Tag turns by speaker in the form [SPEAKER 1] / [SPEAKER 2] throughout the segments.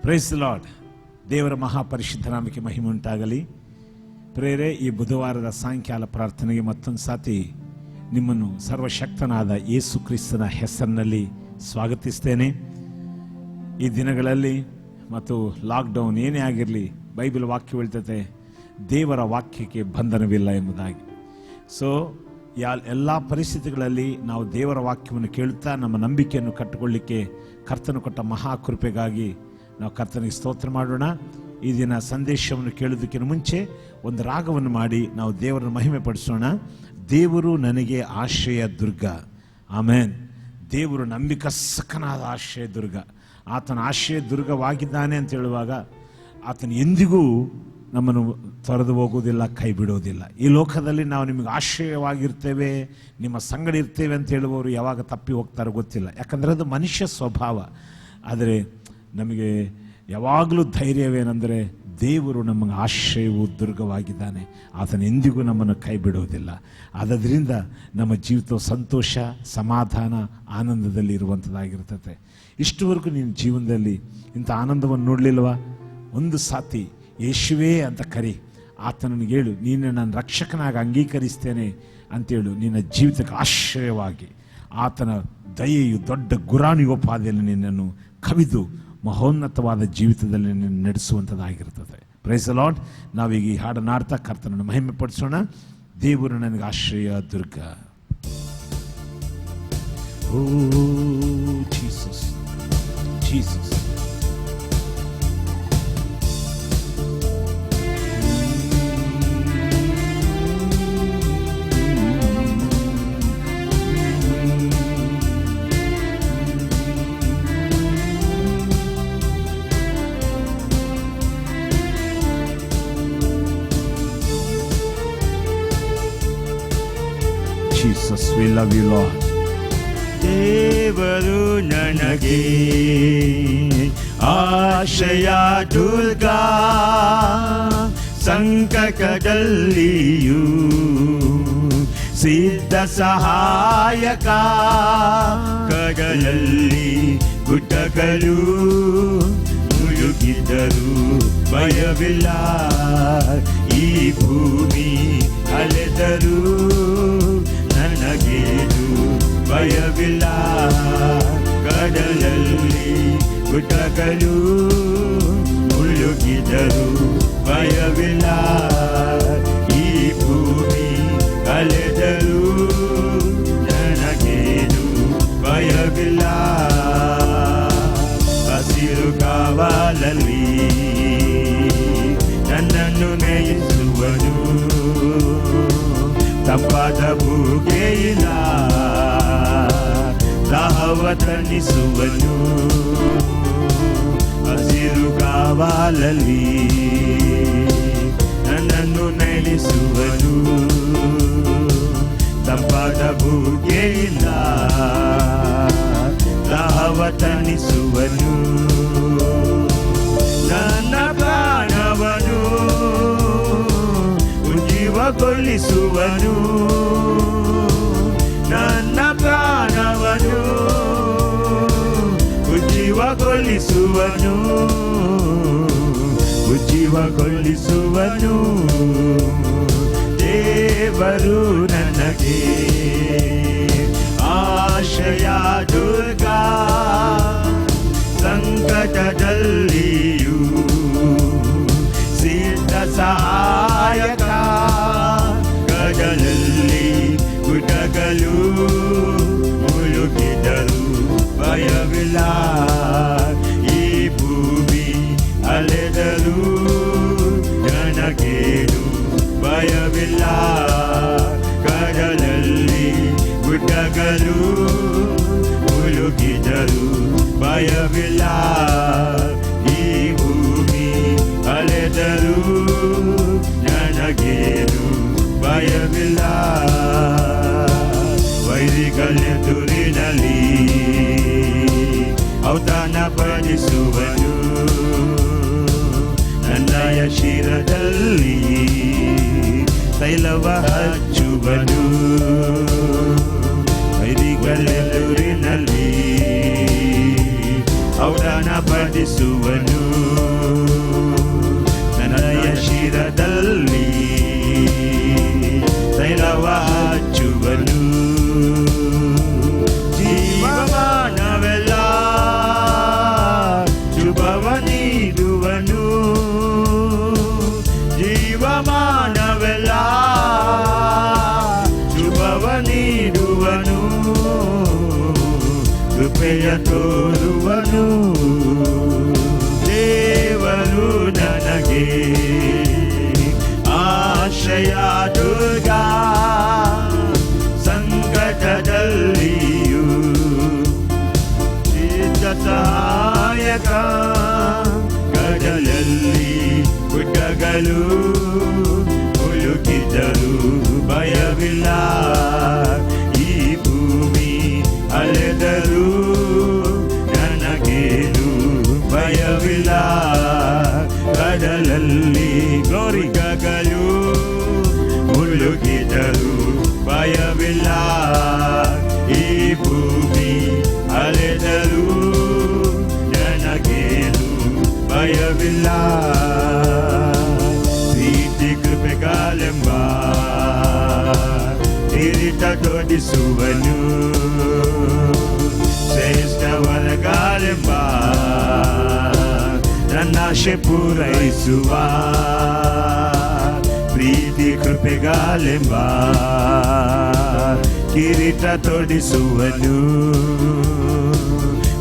[SPEAKER 1] Price the lord. ದೇವರ ಮಹಾಪರಿಶುದ್ಧ ನಾಮಕ್ಕೆ ಮಹಿಮೆ ಉಂಟಾಗಲಿ. ಪ್ರೇರೆ, ಈ ಬುಧವಾರದ ಸಾಯಂಕಾಲ ಪ್ರಾರ್ಥನೆಗೆ ಮತ್ತೊಂದು ಸಾತಿ ನಿಮ್ಮನ್ನು ಸರ್ವಶಕ್ತನಾದ ಯೇಸು ಕ್ರಿಸ್ತನ ಹೆಸರಿನಲ್ಲಿ ಸ್ವಾಗತಿಸ್ತೇನೆ. ಈ ದಿನಗಳಲ್ಲಿ ಮತ್ತು ಲಾಕ್ಡೌನ್ ಏನೇ ಆಗಿರಲಿ, ಬೈಬಲ್ ವಾಕ್ಯ ಹೇಳ್ತದೆ, ದೇವರ ವಾಕ್ಯಕ್ಕೆ ಬಂಧನವಿಲ್ಲ ಎಂಬುದಾಗಿ. ಸೊ ಎಲ್ಲ ಪರಿಸ್ಥಿತಿಗಳಲ್ಲಿ ನಾವು ದೇವರ ವಾಕ್ಯವನ್ನು ಕೇಳುತ್ತಾ ನಮ್ಮ ನಂಬಿಕೆಯನ್ನು ಕಟ್ಟಿಕೊಳ್ಳಿಕ್ಕೆ ಕರ್ತನು ಕೊಟ್ಟ ಮಹಾಕೃಪೆಗಾಗಿ ನಾವು ಕರ್ತನಿಗೆ ಸ್ತೋತ್ರ ಮಾಡೋಣ. ಈ ದಿನ ಸಂದೇಶವನ್ನು ಕೇಳೋದಕ್ಕಿಂತ ಮುಂಚೆ ಒಂದು ರಾಗವನ್ನು ಮಾಡಿ ನಾವು ದೇವರನ್ನು ಮಹಿಮೆ ಪಡಿಸೋಣ. ದೇವರು ನನಗೆ ಆಶ್ರಯ ದುರ್ಗ. ಆಮೇನ್. ದೇವರು ನಂಬಿಕಸ್ಕನಾದ ಆಶ್ರಯ ದುರ್ಗ. ಆತನ ಆಶ್ರಯ ದುರ್ಗವಾಗಿದ್ದಾನೆ ಅಂತ ಹೇಳುವಾಗ ಆತನು ಎಂದಿಗೂ ನಮ್ಮನ್ನು ತೊರೆದು ಹೋಗುವುದಿಲ್ಲ, ಕೈ ಬಿಡೋದಿಲ್ಲ. ಈ ಲೋಕದಲ್ಲಿ ನಾವು ನಿಮಗೆ ಆಶ್ರಯವಾಗಿರ್ತೇವೆ, ನಿಮ್ಮ ಸಂಗಡ ಇರ್ತೇವೆ ಅಂತ ಹೇಳುವವರು ಯಾವಾಗ ತಪ್ಪಿ ಹೋಗ್ತಾರೋ ಗೊತ್ತಿಲ್ಲ. ಯಾಕಂದರೆ ಅದು ಮನುಷ್ಯ ಸ್ವಭಾವ. ಆದರೆ ನಮಗೆ ಯಾವಾಗಲೂ ಧೈರ್ಯವೇನೆಂದರೆ ದೇವರು ನಮಗೆ ಆಶ್ರಯವು ದುರ್ಗವಾಗಿದ್ದಾನೆ. ಆತನ ಎಂದಿಗೂ ನಮ್ಮನ್ನು ಕೈ ಬಿಡೋದಿಲ್ಲ. ಆದ್ದರಿಂದ ನಮ್ಮ ಜೀವಿತ ಸಂತೋಷ, ಸಮಾಧಾನ, ಆನಂದದಲ್ಲಿ ಇರುವಂಥದ್ದಾಗಿರ್ತದೆ. ಇಷ್ಟುವರೆಗೂ ನಿನ್ನ ಜೀವನದಲ್ಲಿ ಇಂಥ ಆನಂದವನ್ನು ನೋಡಲಿಲ್ವಾ? ಒಂದು ಸಾತಿ ಯೇಸುವೇ ಅಂತ ಕರಿ. ಆತನಿಗೆ ಹೇಳು, ನೀನು ನನ್ನ ರಕ್ಷಕನಾಗಿ ಅಂಗೀಕರಿಸ್ತೇನೆ ಅಂತೇಳು. ನಿನ್ನ ಜೀವಿತಕ್ಕೆ ಆಶ್ರಯವಾಗಿ ಆತನ ದಯೆಯು ದೊಡ್ಡ ಗುರಾಣಿಗೋಪಾದಿಯಲ್ಲಿ ನಿನ್ನನ್ನು ಕವಿದು ಮಹೋನ್ನತವಾದ ಜೀವಿತದಲ್ಲಿ ನಿನ್ನ ನಡೆಸುವಂಥದ್ದಾಗಿರ್ತದೆ. Price the lord. ನಾವೀಗ ಈ ಹಾಡನ್ನು ಆಡ್ತಾ ಕರ್ತನನ್ನು ಮಹಿಮೆ ಪಡಿಸೋಣ. ದೇವರು ನನಗೆ ಆಶ್ರಯ ದುರ್ಗ. ಓ Jesus, Jesus. Jesus, we love you, Lord.
[SPEAKER 2] ದೇವರು ನನಗೆ ಆಶ್ರಯ ದುರ್ಗ, ಸಂಕಟದಲ್ಲಿಯೂ ಸಿದ್ಧ ಸಹಾಯಕ. ಕಡಲಲ್ಲಿ ಗುಡ್ಡಗಳು ಮುಳುಗಿದರೂ ಭಯವಿಲ್ಲ, ಈ ಭೂಮಿ ಅಲೆದರೂ ನನಗೇನು ಭಯವಿಲ್ಲ. ಕಡಲಲ್ಲಿ ಗುಡ್ಡಗಳು ಮುಳುಗಿದರೂ ಭಯವಿಲ್ಲ, ಈ ಭೂಮಿ ಅಲೆದರೂ ನನಗೇನು ಭಯವಿಲ್ಲ. ಹಸಿರು ಕಾವಲಲ್ಲಿ ನನ್ನನ್ನು ಮೇಯಿಸುವನು, ತಂಪಾದ ಬೂಗೆಯಿಲ್ಲ ದಾಹವ ತಣಿಸುವನು. ಹಸಿರು ಕಾವಲಲ್ಲಿ ನನ್ನನ್ನು ನಡೆಸುವನು, ತಂಪಾದ ಬೂಗೆಯಿಲ್ಲ ದಾಹವ ತಣಿಸುವನು. ನನ್ನ ಪ್ರಾಣವನು ಉಜ್ಜೀವಗೊಳಿಸುವನು, ನನ್ನ ಪ್ರಾಣವನು ಉಜ್ಜೀವಗೊಳಿಸುವನು, ಉಜ್ಜೀವಗೊಳಿಸುವನು. ದೇವರು ನನಗೆ ಆಶ್ರಯ ದುರ್ಗ, ಸಂಕಟದಲ್ಲಿಯೂ ಸಿದ್ಧ ಸಹಾಯಕ. ಕಡಲಲ್ಲಿ ಗುಡ್ಡಗಳು ಮುಳುಗಿದರೂ ಭಯವಿಲ್ಲ, ಈ ಭೂಮಿ ಅಲೆದರೂ ನನಗೇನು ಭಯವಿಲ್ಲ. ಕಡಲಲ್ಲಿ ಗುಡ್ಡಗಳು ಮುಳುಗಿದರೂ ಭಯವಿಲ್ಲ, ಈ ಭೂಮಿ ಅಲೆದರೂ ನನಗೇನು ಭಯವಿಲ್ಲ. ವೈರಿಗಳೆದುರಿನಲ್ಲಿ ಔತಣ ಪಡಿಸುವನು, ನನ್ನಯ ಶಿರದಲ್ಲಿ ತೈಲವ ಹಚ್ಚುವನು. ವೈರಿಗಳೆದುರಿನಲ್ಲಿ ಔಡಣ ಪಡಿಸುವನು ನನ್ನಯ ಶಿರದಲ್ಲಿ ತೈಲವ ಹಚ್ಚುವನು ಜೀವಮಾನವೆಲ್ಲ ಶುಭವ ನೀಡುವನು ಜೀವಮಾನವೆಲ್ಲ ಶುಭವ ನೀಡುವನು ಕೃಪೆಯ ತೋರುವನು ದೇವರು ನನಗೆ ಆಶ್ರಯ ದುರ್ಗ ಸಂಕಟದಲ್ಲಿಯೂ ಸಿದ್ಧ ಸಹಾಯಕ ಕಡಲಲ್ಲಿ ಗುಡ್ಡಗಳು ಮುಳುಗಿದ್ದರೂ ಭಯವಿಲ್ಲ ಈ ಭೂಮಿ ಅಲೆದರೂ ನನಗೇನು ಭಯವಿಲ್ಲ ಕಡಲಲ್ಲಿ ಗೌರಿಗಗಳು ಮುಳುಗಿದರು ಭಯವಿಲ್ಲ ಈ ಭೂಮಿ ಅಲೆದರೂ ನನಗೇನು ಭಯವಿಲ್ಲ ಪ್ರೀತಿ ಕೃಪೆಗಾಲೆಂಬ ಕಿರೀಟ ತೊಡಿಸುವನು ಶ್ರೇಷ್ಠ ವರಗಾಲೆಂಬ ನನ್ನಾಶೆ ಪೂರೈಸುವ ಪ್ರೀತಿ ಕೃಪೆಗಾಲೆಂಬ ಕಿರೀಟ ತೊಡಿಸುವನು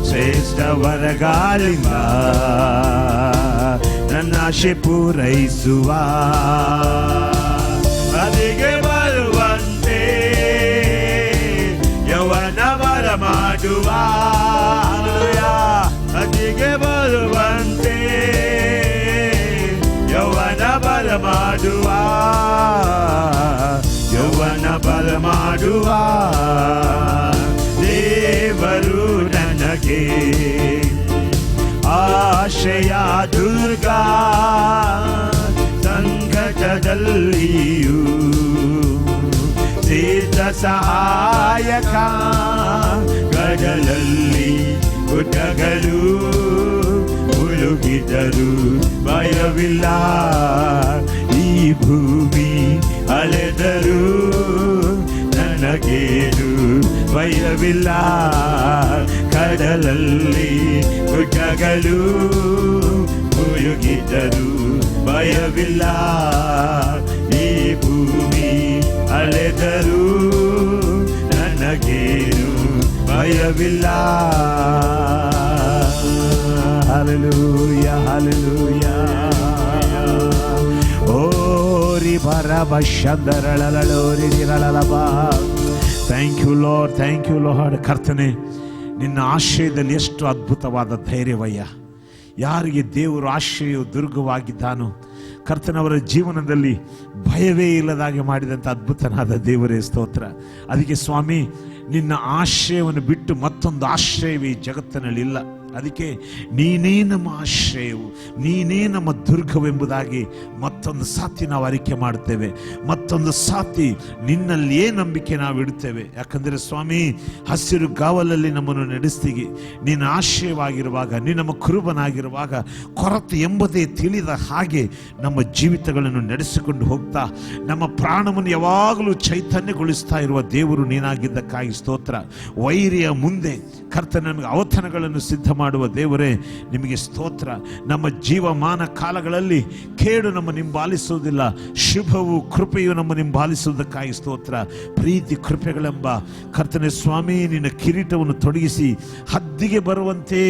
[SPEAKER 2] ಶ್ರೇಷ್ಠ ವರಗಾಲೆಂಬ ನನ್ನಾಶೆ ಪೂರೈಸುವ ಅದಿಗೆ ಬರುವಂತೆ ಯೌವನ ಬರ ಮಾಡುವ ಅದಿಗೆ ಬರುವಂತೆ ಯೌವನ ಬರ ಮಾಡುವ ಯೌವನ ಬರ ಮಾಡುವ ದೇವರು ನನಗೆ ಆಶ್ರಯ ದುರ್ಗ ಸಂಕಟದಲ್ಲಿಯೂ ಸಿದ್ಧ ಸಹಾಯಕ ಕಡಲಲ್ಲಿ ಗುಡ್ಡಗಳು ಮುಳುಗಿದರು ಭಯವಿಲ್ಲ ಈ ಭೂಮಿ ಅಲೆದರು ನನಗೇನು ಭಯವಿಲ್ಲ ಕಡಲಲ್ಲಿ ಗುಡ್ಡಗಳು ಮುಳುಗಿದರು ಭಯವಿಲ್ಲ ಈ ಭೂಮಿ ಅಲೆದರು ನನಗೇನು ಭಯವಿಲ್ಲ ಹಲ್ಲೆಲೂಯಾ ಹಲ್ಲೆಲೂಯಾ ಓರಿ ಭರಬ ಶಂದರಳಲೋರಿ ನಿರಳಲಬ ಥ್ಯಾಂಕ್ ಯು ಲಾರ್ಡ್ ಕರ್ತನೆ ನಿನ್ನ ಆಶ್ರಯದಲ್ಲಿ ಎಷ್ಟು ಅದ್ಭುತವಾದ ಧೈರ್ಯವಯ್ಯ ಯಾರಿಗೆ ದೇವರು ಆಶ್ರಯವು ದುರ್ಗವಾಗಿದ್ದಾನೋ ಕರ್ತನವರ ಜೀವನದಲ್ಲಿ ಭಯವೇ ಇಲ್ಲದಾಗೆ ಮಾಡಿದಂಥ ಅದ್ಭುತನಾದ ದೇವರೇ ಸ್ತೋತ್ರ ಅದಕ್ಕೆ ಸ್ವಾಮಿ ನಿನ್ನ ಆಶ್ರಯವನ್ನು ಬಿಟ್ಟು ಮತ್ತೊಂದು ಆಶ್ರಯವೇ ಈ ಜಗತ್ತಿನಲ್ಲಿಲ್ಲ ಅದಕ್ಕೆ ನೀನೇ ನಮ್ಮ ಆಶ್ರಯವು ನೀನೇ ನಮ್ಮ ದುರ್ಗವೆಂಬುದಾಗಿ ಮತ್ತೊಂದು ಸಾತಿ ನಾವು ಅರಿಕೆ ಮಾಡ್ತೇವೆ ಮತ್ತೊಂದು ಸಾತಿ ನಿನ್ನಲ್ಲಿಯೇ ನಂಬಿಕೆ ನಾವು ಇಡ್ತೇವೆ ಯಾಕಂದರೆ ಸ್ವಾಮಿ ಹಸಿರು ಗಾವಲಲ್ಲಿ ನಮ್ಮನ್ನು ನಡೆಸ್ತೀಗಿ ನೀನು ಆಶ್ರಯವಾಗಿರುವಾಗ ನೀನು ನಮ್ಮ ಕುರುಬನಾಗಿರುವಾಗ ಕೊರತೆ ಎಂಬುದೇ ತಿಳಿದ ಹಾಗೆ ನಮ್ಮ ಜೀವಿತಗಳನ್ನು ನಡೆಸಿಕೊಂಡು ಹೋಗ್ತಾ ನಮ್ಮ ಪ್ರಾಣವನ್ನು ಯಾವಾಗಲೂ ಚೈತನ್ಯಗೊಳಿಸ್ತಾ ಇರುವ ದೇವರು ನೀನಾಗಿದ್ದಕ್ಕಾಗಿ ಸ್ತೋತ್ರ ವೈರಿಯ ಮುಂದೆ ಕರ್ತನ ನಮಗೆ ಔತಣಗಳನ್ನು ಸಿದ್ಧ ಮಾಡುವ ದೇವರೇ ನಿಮಗೆ ಸ್ತೋತ್ರ ನಮ್ಮ ಜೀವಮಾನ ಕಾಲಗಳಲ್ಲಿ ಕೇಡು ನಮ್ಮ ಹಿಂಬಾಲಿಸುವುದಿಲ್ಲ ಶುಭವು ಕೃಪೆಯು ನಮ್ಮ ಹಿಂಬಾಲಿಸುವುದಕ್ಕಾಗಿ ಸ್ತೋತ್ರ ಪ್ರೀತಿ ಕೃಪೆಗಳೆಂಬ ಕರ್ತನೆ ಸ್ವಾಮಿ ನಿನ್ನ ಕಿರೀಟವನ್ನು ತೊಡಗಿಸಿ ಹದ್ದಿಗೆ ಬರುವಂತೆ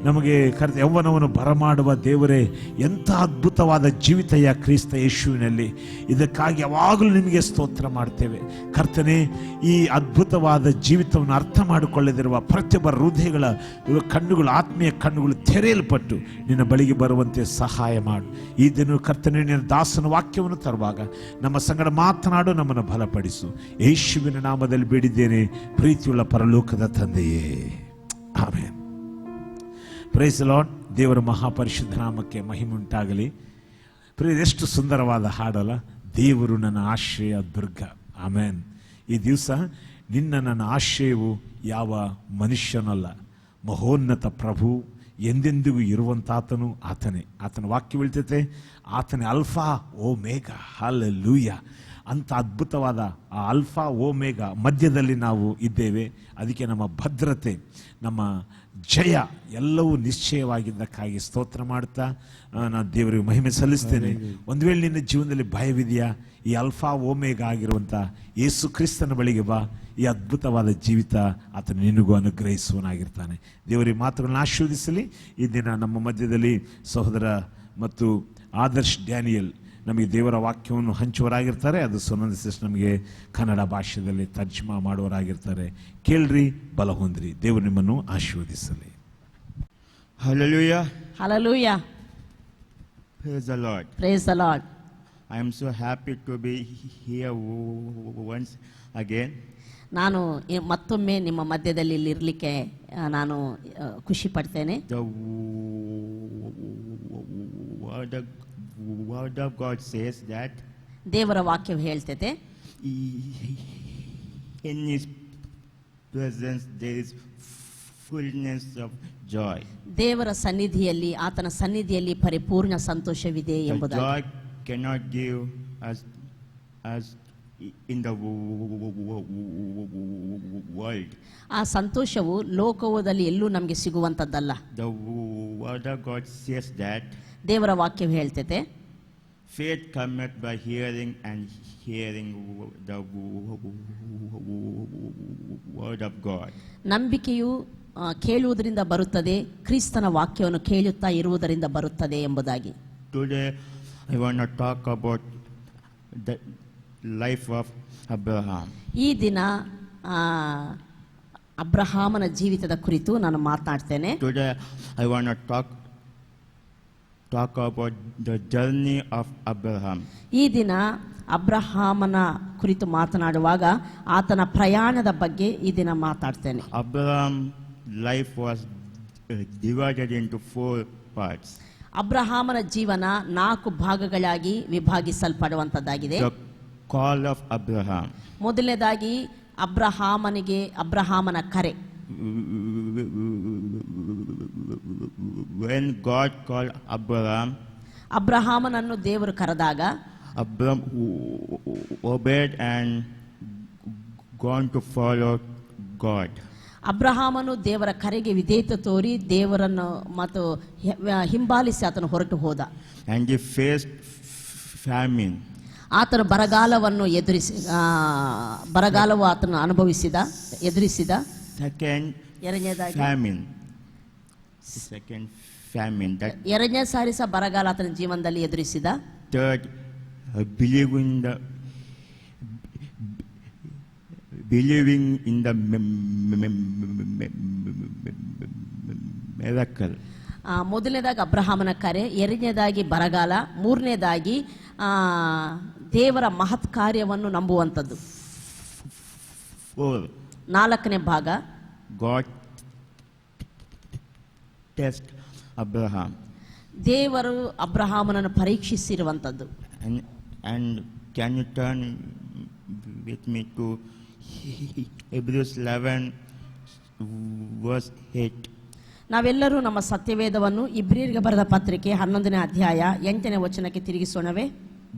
[SPEAKER 2] ನಮಗೆ ಯೌವನವನ್ನು ಬರಮಾಡುವ ದೇವರೇ ಎಂಥ ಅದ್ಭುತವಾದ ಜೀವಿತಯ್ಯ ಕ್ರಿಸ್ತ ಯೇಸುವಿನಲ್ಲಿ ಇದಕ್ಕಾಗಿ ಯಾವಾಗಲೂ ನಿಮಗೆ ಸ್ತೋತ್ರ ಮಾಡ್ತೇವೆ ಕರ್ತನೆ ಈ ಅದ್ಭುತವಾದ ಜೀವಿತವನ್ನು ಅರ್ಥ ಮಾಡಿಕೊಳ್ಳದಿರುವ ಪ್ರತಿಯೊಬ್ಬ ಹೃದಯಗಳ ಕಣ್ಣುಗಳು ಆತ್ಮೀಯ ಕಣ್ಣುಗಳು ತೆರೆಯಲ್ಪಟ್ಟು ನಿನ್ನ ಬಳಿಗೆ ಬರುವಂತೆ ಸಹಾಯ ಮಾಡು ಈ ದಿನ ಕರ್ತನೆ ನಿನ್ನ ದಾಸನ ವಾಕ್ಯವನ್ನು ತರುವಾಗ ನಮ್ಮ ಸಂಗಡ ಮಾತನಾಡು ನಮ್ಮನ್ನು ಬಲಪಡಿಸು ಯೇಸುವಿನ ನಾಮದಲ್ಲಿ ಬೇಡಿದ್ದೇನೆ ಪ್ರೀತಿಯುಳ್ಳ ಪರಲೋಕದ ತಂದೆಯೇ ಆಮೆನ್ ಪ್ರೈಸ್ ದಿ ಲಾರ್ಡ್ ದೇವರ ಮಹಾಪರಿಶುದ್ಧ ನಾಮಕ್ಕೆ ಮಹಿಮುಂಟಾಗಲಿ ಎಷ್ಟು ಸುಂದರವಾದ ಹಾಡಲ್ಲ ದೇವರು ನನ್ನ ಆಶ್ರಯ ದುರ್ಗ ಆಮೆನ್ ಈ ದಿವಸ ನನ್ನ ಆಶ್ರಯವು ಯಾವ ಮನುಷ್ಯನಲ್ಲ ಮಹೋನ್ನತ ಪ್ರಭು
[SPEAKER 1] ಎಂದೆಂದಿಗೂ ಇರುವಂತಾತನು ಆತನೇ. ಆತನ ವಾಕ್ಯ ಹೇಳ್ತೈತೆ, ಆತನೇ ಅಲ್ಫಾ ಓ ಮೇಘ. ಹಲ್ಲೆಲೂಯ. ಅಂಥ ಅದ್ಭುತವಾದ ಆ ಅಲ್ಫಾ ಓ ಮೇಘ ಮಧ್ಯದಲ್ಲಿ ನಾವು ಇದ್ದೇವೆ. ಅದಕ್ಕೆ ನಮ್ಮ ಭದ್ರತೆ, ನಮ್ಮ ಜಯ ಎಲ್ಲವೂ ನಿಶ್ಚಯವಾಗಿದ್ದಕ್ಕಾಗಿ ಸ್ತೋತ್ರ ಮಾಡ್ತಾ ನಾನು ದೇವರಿಗೆ ಮಹಿಮೆ ಸಲ್ಲಿಸ್ತೇನೆ. ಒಂದು ವೇಳೆ ನಿನ್ನ ಜೀವನದಲ್ಲಿ ಭಯವಿದೆಯಾ, ಈ ಅಲ್ಫಾ ಓಮೇಗ ಆಗಿರುವಂಥ ಯೇಸು ಕ್ರಿಸ್ತನ ಬಳಿಗೆ ಬಾ. ಈ ಅದ್ಭುತವಾದ ಜೀವಿತ ಆತನು ನಿನಗೂ ಅನುಗ್ರಹಿಸುವನಾಗಿರ್ತಾನೆ. ದೇವರಿಗೆ ಮಾತುಗಳನ್ನ ಆಶೀರ್ವದಿಸಲಿ. ಈ ದಿನ ನಮ್ಮ ಮಧ್ಯದಲ್ಲಿ ಸಹೋದರ ಮತ್ತು ಆದರ್ಶ್ ಡ್ಯಾನಿಯಲ್ ನಮಗೆ ದೇವರ ವಾಕ್ಯವನ್ನು ಹಂಚುವರಾಗಿರ್ತಾರೆ. ಅದು ಸುನಂದ ಸಿಸ್ಟರ್ ನಮಗೆ ಕನ್ನಡ ಭಾಷೆಯಲ್ಲಿ ತರ್ಜಮಾ ಮಾಡುವರಾಗಿರ್ತಾರೆ. ಕೇಳ್ರಿ, ಬಲ ಹೊಂದ್ರಿ. ದೇವರು ನಿಮ್ಮನ್ನು ಆಶೀರ್ವದಿಸಲಿ.
[SPEAKER 3] Hallelujah.
[SPEAKER 4] Hallelujah.
[SPEAKER 3] Praise the Lord.
[SPEAKER 4] Praise the Lord.
[SPEAKER 3] I am so happy to be here once again.
[SPEAKER 4] ನಾನು ಮತ್ತೊಮ್ಮೆ ನಿಮ್ಮ ಮಧ್ಯದಲ್ಲಿ ಇರಲಿಕ್ಕೆ ನಾನು ಖುಷಿ ಪಡ್ತೇನೆ.
[SPEAKER 3] The word of God says that
[SPEAKER 4] ದೇವರ ವಾಕ್ಯವು ಹೇಳ್ತೈತೆ,
[SPEAKER 3] in His presence there is fullness of joy.
[SPEAKER 4] ದೇವರ ಸನ್ನಿಧಿಯಲ್ಲಿ, ಆತನ ಸನ್ನಿಧಿಯಲ್ಲಿ ಪರಿಪೂರ್ಣ ಸಂತೋಷವಿದೆ
[SPEAKER 3] The
[SPEAKER 4] ಎಂಬುದಾಗಿ.
[SPEAKER 3] joy cannot give as in the world.
[SPEAKER 4] ಆ ಸಂತೋಷವು ಲೋಕದಲ್ಲಿ ಎಲ್ಲೂ ನಮಗೆ ಸಿಗುವಂಥದ್ದಲ್ಲ.
[SPEAKER 3] The word of God says that
[SPEAKER 4] ದೇವರ ವಾಕ್ಯವು ಹೇಳ್ತೈತೆ,
[SPEAKER 3] faith cometh by hearing, and hearing the word of God.
[SPEAKER 4] ನಂಬಿಕೆಯು ಕೇಳುವುದರಿಂದ ಬರುತ್ತದೆ, ಕ್ರಿಸ್ತನ ವಾಕ್ಯವನ್ನು ಕೇಳುತ್ತಾ ಇರುವುದರಿಂದ ಬರುತ್ತದೆ ಎಂಬುದಾಗಿ.
[SPEAKER 3] Today I want to talk about the life of Abraham.
[SPEAKER 4] ಈ ದಿನ ಅಬ್ರಹಾಮನ ಜೀವಿತದ ಕುರಿತು ನಾನು ಮಾತನಾಡ್ತೇನೆ.
[SPEAKER 3] Today I want to talk about the journey of Abraham.
[SPEAKER 4] ಈ ದಿನ ಅಬ್ರಹಾಮನ ಕುರಿತು ಮಾತನಾಡುವಾಗ ಆತನ ಪ್ರಯಾಣದ ಬಗ್ಗೆ ಈ ದಿನ ಮಾತಾಡ್ತೇನೆ.
[SPEAKER 3] Abraham life was divided into 4 parts.
[SPEAKER 4] ಅಬ್ರಹಾಮನ ಜೀವನ 4 ಭಾಗಗಳಾಗಿ ವಿಭಾಗಿಸಲ್ಪಡುವಂತದ್ದಾಗಿದೆ.
[SPEAKER 3] The call of Abraham.
[SPEAKER 4] ಮೊದಲನೇದಾಗಿ ಅಬ್ರಹಾಮನ ಕರೆ.
[SPEAKER 3] When God called Abraham,
[SPEAKER 4] ಅಬ್ರಹಾಮನನ್ನು ದೇವರು ಕರೆದಾಗ
[SPEAKER 3] Abraham obeyed and gone to follow God.
[SPEAKER 4] ಅಬ್ರಹಾಮನು ದೇವರ ಕರೆಗೆ ವಿಧೇಯತೆ ತೋರಿ ದೇವರನ್ನು ಮತ್ತು ಹಿಂಬಾಲಿಸಿ ಆತನು ಹೊರಟು ಹೋದ.
[SPEAKER 3] And he faced famine.
[SPEAKER 4] ಆತನು ಬರಗಾಲವನ್ನು ಬರಗಾಲವು ಆತನು ಎದುರಿಸಿದ.
[SPEAKER 3] Second famine.
[SPEAKER 4] ಎರಡನೇ ಸಾರಿ ಸಹ ಬರಗಾಲ ಆತನ ಜೀವನದಲ್ಲಿ ಎದುರಿಸಿದ.
[SPEAKER 3] Third, believing in the miracle.
[SPEAKER 4] ಮೊದಲನೇದಾಗಿ ಅಬ್ರಹಾಮನ ಕರೆ, ಎರಡನೇದಾಗಿ ಬರಗಾಲ, ಮೂರನೇದಾಗಿ ದೇವರ ಮಹತ್ ಕಾರ್ಯವನ್ನು ನಂಬುವಂಥದ್ದು.
[SPEAKER 3] 4,
[SPEAKER 4] ನಾಲ್ಕನೇ ಭಾಗ
[SPEAKER 3] God test Abraham.
[SPEAKER 4] ದೇವರು ಅಬ್ರಹಾಮನನ್ನು ಪರೀಕ್ಷಿಸಿರುವಂಥದ್ದು.
[SPEAKER 3] And can you turn with me to Hebrews 11 verse 8?
[SPEAKER 4] ನಾವೆಲ್ಲರೂ ನಮ್ಮ ಸತ್ಯವೇದವನ್ನು ಇಬ್ರಿಯರಿಗೆ ಬರೆದ ಪತ್ರಿಕೆ 11ನೇ ಅಧ್ಯಾಯ 8ನೇ ವಚನಕ್ಕೆ ತಿರುಗಿಸೋಣವೇ.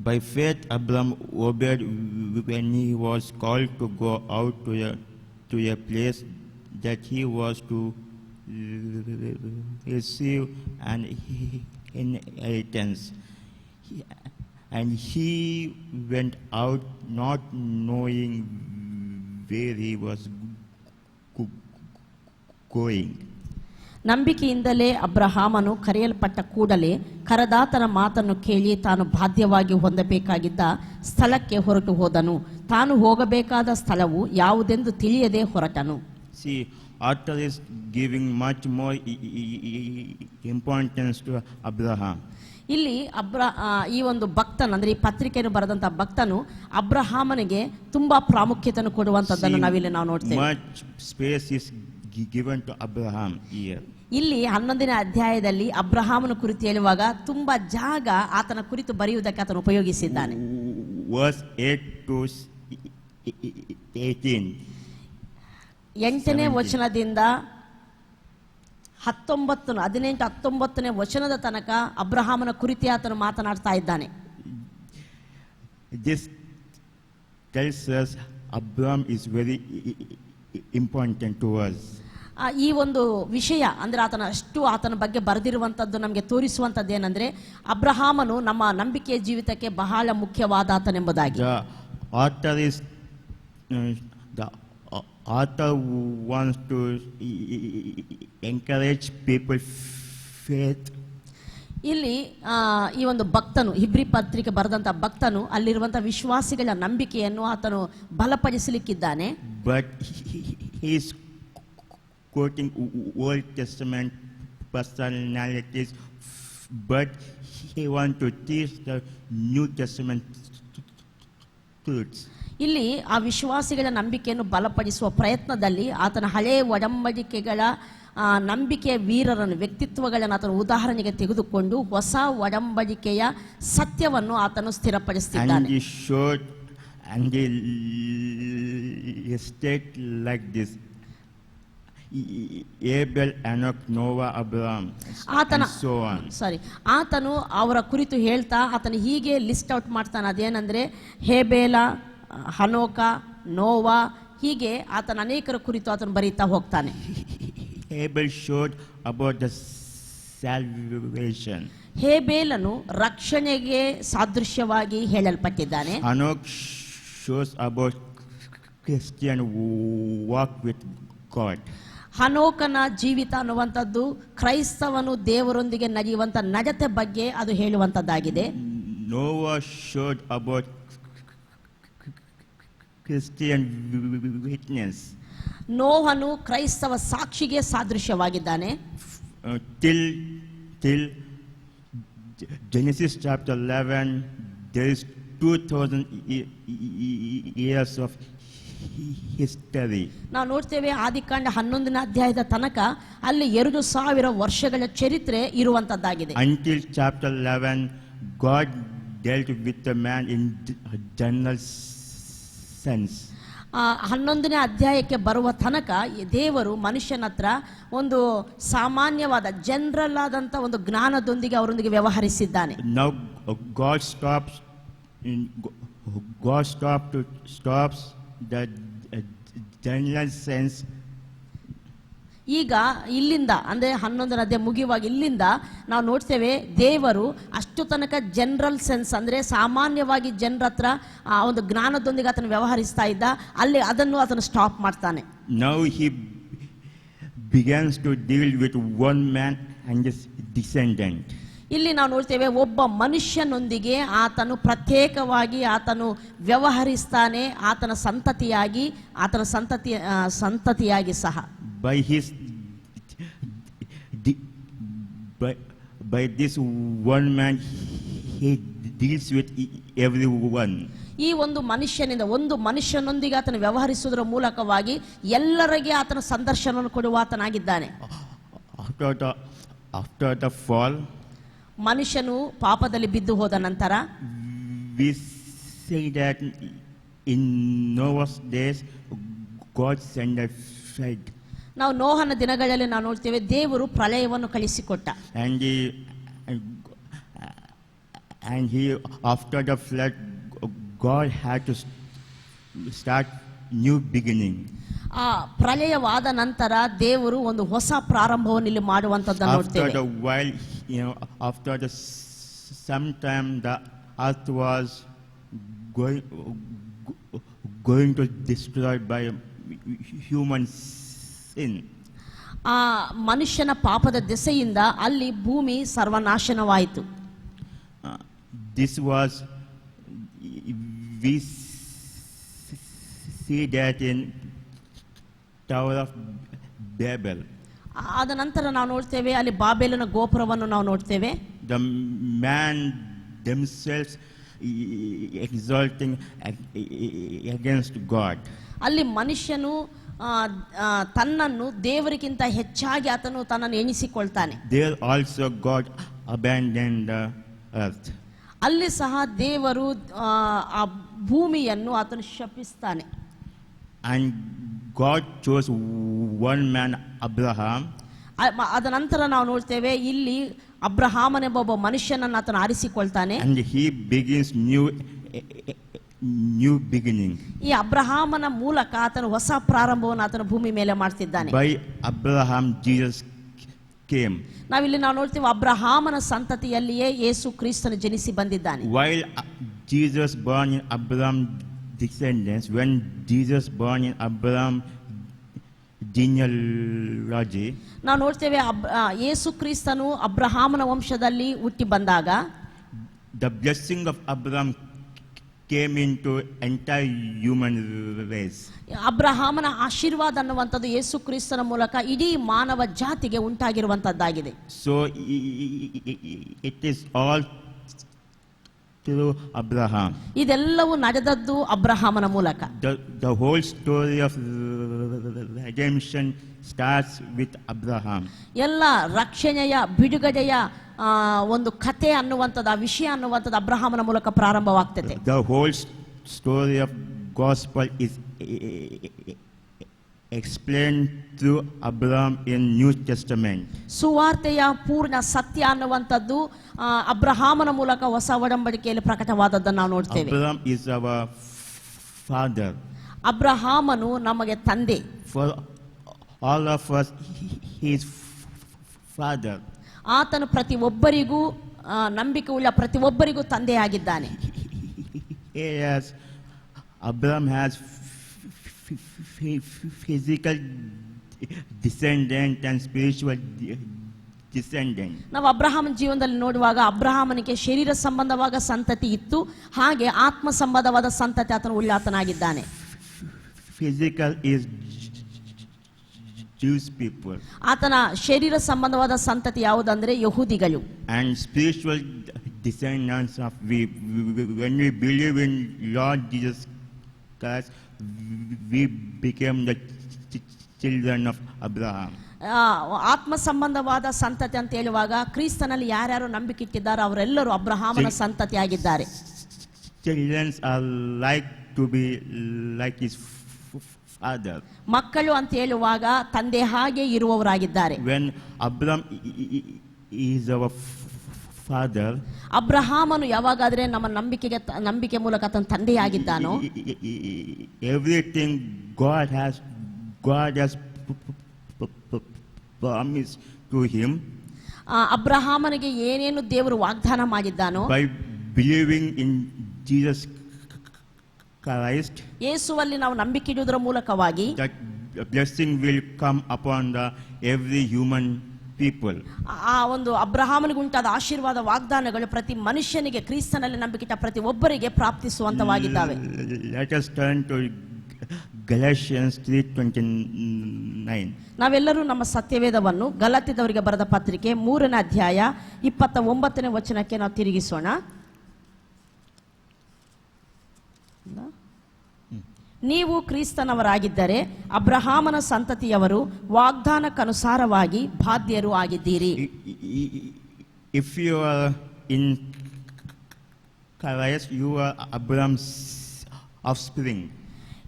[SPEAKER 3] By faith Abraham obeyed when he was called to go out to a place that he was to receive an inheritance. And he went out not knowing where he was going.
[SPEAKER 4] ನಂಬಿಕೆಯಿಂದಲೇ ಅಬ್ರಹಾಮನು ಕರೆಯಲ್ಪಟ್ಟ ಕೂಡಲೇ ಕರೆದಾತನ ಮಾತನ್ನು ಕೇಳಿ ತಾನು ಬಾಧ್ಯವಾಗಿ ಹೊಂದಬೇಕಾಗಿದ್ದ ಸ್ಥಳಕ್ಕೆ ಹೊರಟು ಹೋದನು. ತಾನು ಹೋಗಬೇಕಾದ ಸ್ಥಳವು ಯಾವುದೆಂದು ತಿಳಿಯದೆ ಹೊರಟನು.
[SPEAKER 3] See, author is giving much more importance to Abraham.
[SPEAKER 4] ಇಲ್ಲಿ ಈ ಒಂದು ಭಕ್ತನು, ಅಂದ್ರೆ ಈ ಪತ್ರಿಕೆಯನ್ನು ಬರೆದಂತ ಭಕ್ತನು ಅಬ್ರಹಾಮನಿಗೆ ತುಂಬಾ ಪ್ರಾಮುಖ್ಯತೆಯನ್ನು ಕೊಡುವಂತದ್ದನ್ನು ನಾವಿಲ್ಲಿ ನಾವು ನೋಡ್ತೇವೆ.
[SPEAKER 3] Much space is given to Abraham here.
[SPEAKER 4] ಇಲ್ಲಿ 11ನೇ ಅಧ್ಯಾಯದಲ್ಲಿ ಅಬ್ರಹಾಮನ ಕುರಿತು ಹೇಳುವಾಗ ತುಂಬಾ ಜಾಗ ಆತನ ಕುರಿತು ಬರೆಯುವುದಕ್ಕೆ ಆತನು ಉಪಯೋಗಿಸಿದ್ದಾನೆ.
[SPEAKER 3] Verse 8 to 18.
[SPEAKER 4] 8ನೇ ವಚನದಿಂದ 18-19 ವಚನದ ತನಕ ಅಬ್ರಹಾಮನ ಕುರಿತು ಆತನು ಮಾತನಾಡ್ತಾ ಇದ್ದಾನೆ.
[SPEAKER 3] This tells us Abraham is very important to us.
[SPEAKER 4] ಈ ಒಂದು ವಿಷಯ ಅಂದ್ರೆ ಆತನ ಬಗ್ಗೆ ಬರೆದಿರುವಂತದ್ದು ನಮಗೆ ತೋರಿಸುವಂತದ್ದು ಏನಂದ್ರೆ ಅಬ್ರಹಾಮನು ನಮ್ಮ ನಂಬಿಕೆಯ ಜೀವಿತಕ್ಕೆ ಬಹಳ ಮುಖ್ಯವಾದ ಆತನೆಂಬುದಾಗಿ.
[SPEAKER 3] The author wants to encourage people faith.
[SPEAKER 4] ಇಲ್ಲಿ ಈ ಒಂದು ಭಕ್ತನು ಹಿಬ್ರಿ ಪತ್ರಿಕೆ ಬರೆದಂತ ಭಕ್ತನು ಅಲ್ಲಿರುವಂತಹ ವಿಶ್ವಾಸಿಗಳ ನಂಬಿಕೆಯನ್ನು ಆತನು ಬಲಪಡಿಸಲಿಕ್ಕಿದ್ದಾನೆ.
[SPEAKER 3] But he is quoting Old Testament personalities, but he wants to teach the New Testament truths.
[SPEAKER 4] ಇಲ್ಲಿ ಆ ವಿಶ್ವಾಸಿಗಳ ನಂಬಿಕೆಯನ್ನು ಬಲಪಡಿಸುವ ಪ್ರಯತ್ನದಲ್ಲಿ ಆತನ ಹಳೆಯ ಒಡಂಬಡಿಕೆಗಳ ನಂಬಿಕೆಯ ವೀರರನ್ನು ವ್ಯಕ್ತಿತ್ವಗಳನ್ನು ಆತನ ಉದಾಹರಣೆಗೆ ತೆಗೆದುಕೊಂಡು ಹೊಸ ಒಡಂಬಡಿಕೆಯ ಸತ್ಯವನ್ನು ಆತನು ಸ್ಥಿರಪಡಿಸುತ್ತಿದ್ದಾನೆ.
[SPEAKER 3] And he showed and he state like this: Abel, Enoch, Noah, Abraham, and so on.
[SPEAKER 4] ಆತನು ಅವರ ಕುರಿತು ಹೇಳ್ತಾ ಆತನು ಹೀಗೆ ಲಿಸ್ಟ್ ಔಟ್ ಮಾಡ್ತಾನೆ. ಅದೇನಂದ್ರೆ ಹೇಬೇಲ, ಹನೋಕ, ನೋವಾ, ಹೀಗೆ ಆತನ ಅನೇಕರ ಕುರಿತು ಆತನು ಬರೀತಾ ಹೋಗ್ತಾನೆ.
[SPEAKER 3] Abel showed about the salvation.
[SPEAKER 4] ಹೇಬೇಲನು ರಕ್ಷಣೆಗೆ ಸಾದೃಶ್ಯವಾಗಿ ಹೇಳಲ್ಪಟ್ಟಿದ್ದಾನೆ.
[SPEAKER 3] Enoch shows about Christian walk with God.
[SPEAKER 4] ಹನೋಕನ ಜೀವಿತ ಅನ್ನುವಂಥದ್ದು ಕ್ರೈಸ್ತವನು ದೇವರೊಂದಿಗೆ ನಡೆಯುವಂತ ನಡತೆ ಬಗ್ಗೆ ಅದು ಹೇಳುವಂತದ್ದಾಗಿದೆ.
[SPEAKER 3] Noah showed about Christian witness.
[SPEAKER 4] ನೋಹನು ಕ್ರೈಸ್ತವ ಸಾಕ್ಷಿಗೆ ಸಾದೃಶ್ಯವಾಗಿದ್ದಾನೆ.
[SPEAKER 3] Till Genesis chapter 11, there is 2000 years of history.
[SPEAKER 4] ನಾವು ನೋಡ್ತೇವೆ ಆದಿಕಾಂಡ 11ನೇ ಅಧ್ಯಾಯದ ತನಕ ಅಲ್ಲಿ 2000 ವರ್ಷಗಳ ಚರಿತ್ರೆ ಇರುವಂತದ್ದಾಗಿದೆ.
[SPEAKER 3] Until chapter 11, God dealt with the man in general sense.
[SPEAKER 4] 11ನೇ ಅಧ್ಯಾಯಕ್ಕೆ ಬರುವ ತನಕ ದೇವರು ಮನುಷ್ಯನ ಹತ್ರ ಒಂದು ಸಾಮಾನ್ಯವಾದ ಜನರಲ್ ಆದಂತ ಒಂದು ಜ್ಞಾನದೊಂದಿಗೆ ಅವರೊಂದಿಗೆ ವ್ಯವಹರಿಸಿದ್ದಾನೆ.
[SPEAKER 3] Now God stops the general sense.
[SPEAKER 4] ಈಗ ಇಲ್ಲಿಂದ ಅಂದ್ರೆ 11ನೇ ಅಧ್ಯಾಯ ಮುಗಿಯುವಾಗ ಇಲ್ಲಿಂದ ನಾವು ನೋಡ್ತೇವೆ ದೇವರು ಅಷ್ಟು ತನಕ ಜನರಲ್ ಸೆನ್ಸ್ ಅಂದ್ರೆ ಸಾಮಾನ್ಯವಾಗಿ ಜನರ ಹತ್ರ ಒಂದು ಜ್ಞಾನದೊಂದಿಗೆ ಆತನು ವ್ಯವಹರಿಸ್ತಾ ಇದ್ದ, ಅಲ್ಲಿ ಅದನ್ನು ಆತನು ಸ್ಟಾಪ್ ಮಾಡ್ತಾನೆ.
[SPEAKER 3] Now he begins to deal with one man and his descendant.
[SPEAKER 4] ಇಲ್ಲಿ ನಾವು ನೋಡ್ತೇವೆ ಒಬ್ಬ ಮನುಷ್ಯನೊಂದಿಗೆ ಆತನು ಪ್ರತ್ಯೇಕವಾಗಿ ಆತನು ವ್ಯವಹರಿಸ್ತಾನೆ, ಆತನ ಸಂತತಿಯಾಗಿ ಸಹ.
[SPEAKER 3] By this one man he deals with everyone.
[SPEAKER 4] ಈ ಒಂದು ಮನುಷ್ಯನಿಂದ ಒಂದು ಮನುಷ್ಯನೊಂದಿಗೆ ಆತನು ವ್ಯವಹರಿಸುವುದರ ಮೂಲಕವಾಗಿ ಎಲ್ಲರಿಗೆ ಆತನ ಸಂದರ್ಶನವನ್ನು ಕೊಡುವ ಆತನಾಗಿದ್ದಾನೆ.
[SPEAKER 3] After the fall,
[SPEAKER 4] ಮನುಷ್ಯನು ಪಾಪದಲ್ಲಿ ಬಿದ್ದು ಹೋದ ನಂತರ
[SPEAKER 3] we say that in Noah's days God sent a flood.
[SPEAKER 4] ನಾವು ನೋಹನ ದಿನಗಳಲ್ಲಿ ನಾವು ನೋಡ್ತೇವೆ ದೇವರು ಪ್ರಳಯವನ್ನು ಕಳಿಸಿಕೊಟ್ಟ.
[SPEAKER 3] And he after the flood God had to start new beginning.
[SPEAKER 4] ಆ ಪ್ರಳಯವಾದ ನಂತರ ದೇವರು ಒಂದು ಹೊಸ ಪ್ರಾರಂಭವನ್ನು ಇಲ್ಲಿ ಮಾಡುವಂತದ್ದನ್ನು ನೋಡ್ತೇವೆ.
[SPEAKER 3] After the while, after the sometime the earth was going to destroy by human sin.
[SPEAKER 4] ಆ ಮನುಷ್ಯನ ಪಾಪದ ದೆಸೆಯಿಂದ ಅಲ್ಲಿ ಭೂಮಿ ಸರ್ವನಾಶನವಾಯಿತು.
[SPEAKER 3] This was, we see that in Tower of Babel.
[SPEAKER 4] ಆದ ನಂತರ ನಾವು ನೋಡ್ತೇವೆ ಅಲ್ಲಿ ಬಾಬೆಲಿನ ಗೋಪುರವನ್ನು ನಾವು ನೋಡ್ತೇವೆ.
[SPEAKER 3] The man themselves exalting against God.
[SPEAKER 4] ಅಲ್ಲಿ ಮನುಷ್ಯನು ತನ್ನನ್ನು ದೇವರಿಗಿಂತ ಹೆಚ್ಚಾಗಿ ಆತನು ತನ್ನನ್ನು ಎಣಿಸಿಕೊಳ್ತಾನೆ.
[SPEAKER 3] There also God abandoned the earth.
[SPEAKER 4] ಅಲ್ಲಿ ಸಹ ದೇವರು ಆ ಭೂಮಿಯನ್ನು ಆತನು ಶಪಿಸ್ತಾನೆ.
[SPEAKER 3] And God chose one man, Abraham.
[SPEAKER 4] ಅದ ನಂತರ ನಾವು ನೋಡ್ತೇವೆ ಇಲ್ಲಿ ಅಬ್ರಹಾಮನೆಂಬ ಒಬ್ಬ ಮನುಷ್ಯನನ್ನು ಆತನು ಆರಿಸಿಕೊಳ್ತಾನೆ.
[SPEAKER 3] And he begins new beginning.
[SPEAKER 4] ಈ ಅಬ್ರಹಾಮನ ಮೂಲಕ ಆತನು ಹೊಸ ಪ್ರಾರಂಭವನ್ನು ಆತನ ಭೂಮಿ ಮೇಲೆ ಮಾಡ್ತಿದ್ದಾನೆ.
[SPEAKER 3] By Abraham, Jesus came.
[SPEAKER 4] ನಾವಿಲ್ಲಿ ನಾವು ನೋಡ್ತೀವಿ ಅಬ್ರಹಾಮನ ಸಂತತಿಯಲ್ಲಿಯೇ ಯೇಸು ಕ್ರಿಸ್ತನು ಜನಿಸಿ ಬಂದಿದ್ದಾನೆ.
[SPEAKER 3] While Jesus born in Abraham descendants, when Jesus born in Abraham genealogy,
[SPEAKER 4] ನಾವು ನೋಡ್ತೇವೆ ಯೇಸು ಕ್ರಿಸ್ತನು ಅಬ್ರಹಾಮನ ವಂಶದಲ್ಲಿ ಹುಟ್ಟಿ ಬಂದಾಗ
[SPEAKER 3] the blessing of Abraham came into entire human race.
[SPEAKER 4] ಅಬ್ರಹಾಮನ ಆಶೀರ್ವಾದ ಅನ್ನುವಂಥದ್ದು ಯೇಸು ಕ್ರಿಸ್ತನ ಮೂಲಕ ಇಡೀ ಮಾನವ ಜಾತಿಗೆ ಉಂಟಾಗಿರುವಂತದ್ದಾಗಿದೆ.
[SPEAKER 3] So it is all through Abraham.
[SPEAKER 4] ಇದೆಲ್ಲವೂ ನಡೆದದ್ದು ಅಬ್ರಹಾಮನ ಮೂಲಕ.
[SPEAKER 3] The whole story of redemption starts with Abraham.
[SPEAKER 4] ಎಲ್ಲ ರಕ್ಷಣೆಯ ಬಿಡುಗಡೆಯ ಒಂದು ಕಥೆ ಅನ್ನುವಂಥದ್ದು, ಆ ವಿಷಯ ಅನ್ನುವಂಥದ್ದು ಅಬ್ರಹಾಮನ ಮೂಲಕ ಪ್ರಾರಂಭವಾಗ್ತದೆ.
[SPEAKER 3] The whole story of gospel is explained through Abraham in New Testament.
[SPEAKER 4] ಸುವಾರ್ತೆಯ ಪೂರ್ಣ ಸತ್ಯ ಅನ್ನುವಂಥದ್ದು ಅಬ್ರಹಾಮನ ಮೂಲಕ ಹೊಸ ಒಡಂಬಡಿಕೆಯಲ್ಲಿ ಪ್ರಕಟವಾದದ್ದನ್ನು ನಾವು ನೋಡ್ತೇವೆ.
[SPEAKER 3] Abraham is our father.
[SPEAKER 4] ಅಬ್ರಹಾಮನು ನಮಗೆ ತಂದೆ.
[SPEAKER 3] For all of us, he is father.
[SPEAKER 4] ಆತನು ಪ್ರತಿ ಒಬ್ಬರಿಗೂ ನಂಬಿಕೆ ಉಳ್ಳ ಪ್ರತಿ ಒಬ್ಬರಿಗೂ ತಂದೆಯಾಗಿದ್ದಾನೆ.
[SPEAKER 3] Yes, Abraham has physical descendant and spiritual descendant.
[SPEAKER 4] ನಾವು ಅಬ್ರಹಾಮನ ಜೀವನದಲ್ಲಿ ನೋಡುವಾಗ ಅಬ್ರಹಾಮನಿಗೆ ಶರೀರ ಸಂಬಂಧವಾದ ಸಂತತಿ ಇತ್ತು, ಹಾಗೆ ಆತ್ಮ ಸಂಬಂಧವಾದ ಸಂತತಿ ಆತನು ಉಳ್ಳಾತನಾಗಿದ್ದಾನೆ.
[SPEAKER 3] Physical is Jewish people.
[SPEAKER 4] ಆತನ ಶರೀರ ಸಂಬಂಧವಾದ ಸಂತತಿ ಯಾವುದಂದ್ರೆ ಯಹೂದಿಗಳು.
[SPEAKER 3] And spiritual descendants of when we believe in Lord Jesus Christ, we became the children of Abraham.
[SPEAKER 4] ಆತ್ಮ ಸಂಬಂಧವಾದ ಸಂತತಿ ಅಂತ ಹೇಳುವಾಗ ಕ್ರಿಸ್ತನಲ್ಲಿ ಯಾರ್ಯಾರು ನಂಬಿಕೆ ಇಟ್ಟಿದ್ದಾರೆ ಅವರೆಲ್ಲರೂ ಅಬ್ರಹಾಮನ ಸಂತತಿಯಾಗಿದ್ದಾರೆ.
[SPEAKER 3] Children are like to be like his father.
[SPEAKER 4] ಮಕ್ಕಳು ಅಂತ ಹೇಳುವಾಗ ತಂದೆ ಹಾಗೆ ಇರುವವರಾಗಿದ್ದಾರೆ.
[SPEAKER 3] When Abraham is our father,
[SPEAKER 4] ಅಬ್ರಹಾಮನು ಯಾವಾಗಾದ್ರೆ ನಮ್ಮ ನಂಬಿಕೆ ಮೂಲಕ ತನ್ನ ತಂದೆಯಾಗಿದ್ದಾನೋ,
[SPEAKER 3] everything God has promised to him,
[SPEAKER 4] ಅಬ್ರಹಾಮನಿಗೆ ಏನೇನು ದೇವರು ವಾಗ್ದಾನ ಮಾಡಿದ್ದಾನೋ,
[SPEAKER 3] by believing in Jesus Christ,
[SPEAKER 4] ಯೇಸುವಲ್ಲಿ ನಾವು ನಂಬಿಕೆ ಇಡುವುದರ ಮೂಲಕವಾಗಿ
[SPEAKER 3] that blessing will come upon every human people.
[SPEAKER 4] ಆ ಒಂದು ಅಬ್ರಹಾಮನಿಗೆ ಉಂಟಾದ ಆಶೀರ್ವಾದ ವಾಗ್ದಾನಗಳು ಪ್ರತಿ ಮನುಷ್ಯನಿಗೆ ಕ್ರಿಸ್ತನಲ್ಲಿ ನಂಬಿಕೆ ಪ್ರತಿ ಒಬ್ಬರಿಗೆ ಪ್ರಾಪ್ತಿಸುವಂತವಾಗಿದ್ದಾವೆ.
[SPEAKER 3] Let us turn to Galatians 3:29.
[SPEAKER 4] ನಾವೆಲ್ಲರೂ ನಮ್ಮ ಸತ್ಯವೇದವನ್ನು ಗಲಾತ್ಯದವರಿಗೆ ಬರೆದ ಪತ್ರಿಕೆ 3ನೇ ಅಧ್ಯಾಯ 29ನೇ ವಚನಕ್ಕೆ ನಾವು ತಿರುಗಿಸೋಣ. ನೀವು ಕ್ರಿಸ್ತನವರಾಗಿದ್ದರೆ ಅಬ್ರಹಾಮನ ಸಂತತಿಯವರು ವಾಗ್ದಾನಕ್ಕನುಸಾರವಾಗಿ ಬಾಧ್ಯರು ಆಗಿದ್ದೀರಿ.
[SPEAKER 3] If you are in Christ, you are Abraham's offspring.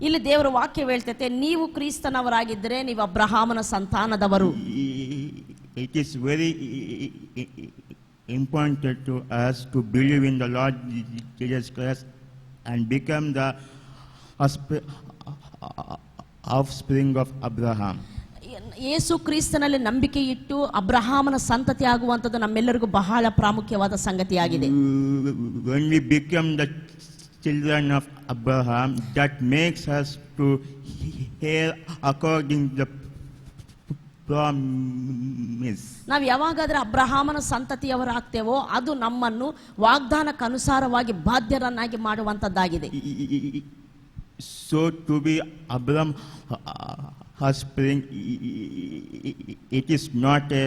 [SPEAKER 4] ಇಲ್ಲಿ ದೇವರ ವಾಕ್ಯ ಹೇಳ್ತೈತೆ, ನೀವು ಕ್ರಿಸ್ತನವರಾಗಿದ್ದರೆ ನೀವು ಅಬ್ರಹಾಮನ ಸಂತಾನದವರು.
[SPEAKER 3] It is very important to us to believe in the Lord Jesus Christ and become the offspring of Abraham.
[SPEAKER 4] ಯೇಸು ಕ್ರಿಸ್ತನಲ್ಲಿ ನಂಬಿಕೆ ಇಟ್ಟು ಅಬ್ರಹಾಮನ ಸಂತತಿ ಆಗುವಂಥದ್ದು ನಮ್ಮೆಲ್ಲರಿಗೂ ಬಹಳ ಪ್ರಾಮುಖ್ಯವಾದ ಸಂಗತಿಯಾಗಿದೆ.
[SPEAKER 3] When we become the children of Abraham, that makes us to hear according to the promise.
[SPEAKER 4] ನಾವು ಯಾವಾಗಾದ್ರೆ ಅಬ್ರಹಾಮನ ಸಂತತಿಯವರಾಗ್ತೇವೋ ಅದು ನಮ್ಮನ್ನು ವಾಗ್ದಾನಕ್ಕನುಸಾರವಾಗಿ ಬಾಧ್ಯರನ್ನಾಗಿ ಮಾಡುವಂತದ್ದಾಗಿದೆ.
[SPEAKER 3] So to be Abraham offspring, it is not a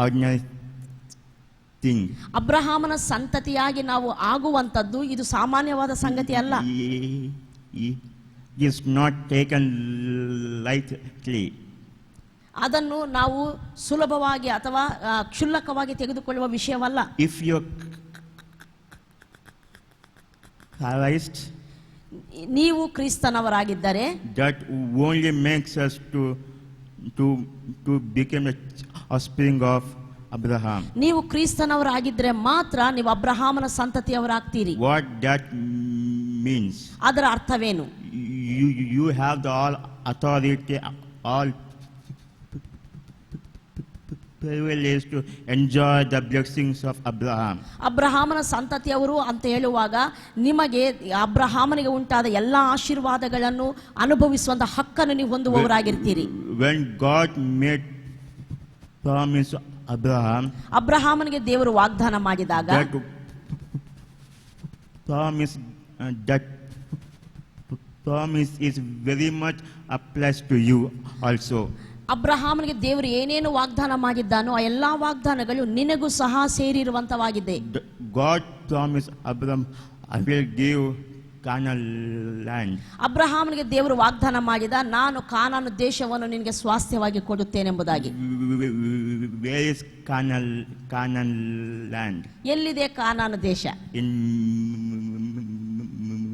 [SPEAKER 3] ordinary thing.
[SPEAKER 4] ಅಬ್ರಹಾಮನ ಸಂತತಿಯಾಗಿ ನಾವು ಆಗುವಂತದ್ದು ಇದು ಸಾಮಾನ್ಯವಾದ ಸಂಗತಿ ಅಲ್ಲ.
[SPEAKER 3] It is not taken lightly.
[SPEAKER 4] ಅದನ್ನು ನಾವು ಸುಲಭವಾಗಿ ಅಥವಾ ಕ್ಷುಲ್ಲಕವಾಗಿ ತೆಗೆದುಕೊಳ್ಳುವ ವಿಷಯವಲ್ಲ.
[SPEAKER 3] If you Christ,
[SPEAKER 4] ನೀವು ಕ್ರಿಸ್ತನವರಾಗಿದ್ದರೆ
[SPEAKER 3] that only makes us to become the offspring of Abraham.
[SPEAKER 4] ನೀವು ಕ್ರಿಸ್ತನವರಾಗಿದ್ರೆ ಮಾತ್ರ ನೀವು ಅಬ್ರಹಾಮನ ಸಂತತಿಯವರಾಗ್ತೀರಿ.
[SPEAKER 3] What that means?
[SPEAKER 4] ಅದರ ಅರ್ಥವೇನು?
[SPEAKER 3] You have the all authority, all privilege to enjoy the blessings of Abraham.
[SPEAKER 4] ಅಬ್ರಹಾಮನ ಸಂತತಿಯವರು ಅಂತ ಹೇಳುವಾಗ ನಿಮಗೆ ಅಬ್ರಹಾಮನಿಗೆ ಉಂಟಾದ ಎಲ್ಲಾ ಆಶೀರ್ವಾದಗಳನ್ನು ಅನುಭವಿಸುವಂತ ಹಕ್ಕನ್ನು ನೀವು ಹೊಂದುವವರಾಗಿರ್ತೀರಿ.
[SPEAKER 3] When God made promise to Abraham,
[SPEAKER 4] ಅಬ್ರಹಾಮನಿಗೆ ದೇವರು ವಾಗ್ದಾನ ಮಾಡಿದಾಗ
[SPEAKER 3] that promise is very much applies to you also.
[SPEAKER 4] ಅಬ್ರಹಾಮನಿಗೆ ದೇವರು ಏನೇನು ವಾಗ್ದಾನ ಮಾಡಿದ್ದಾನೋ ಆ ಎಲ್ಲಾ ವಾಗ್ದಾನಗಳು ನಿನಗೂ ಸಹ ಸೇರಿರುವಂತವಾಗಿದೆ.
[SPEAKER 3] God promised Abraham, I will give Canaan land.
[SPEAKER 4] ಅಬ್ರಹಾಮನಿಗೆ ದೇವರು ವಾಗ್ದಾನ ಮಾಡಿದ, ನಾನು ಕಾನಾನು ದೇಶವನ್ನು ನಿನಗೆ ಸ್ವಾಸ್ಥ್ಯವಾಗಿ ಕೊಡುತ್ತೇನೆಂಬುದಾಗಿ.
[SPEAKER 3] Where is Canaan land?
[SPEAKER 4] ಎಲ್ಲಿದೆ ಕಾನಾನು ದೇಶ?
[SPEAKER 3] In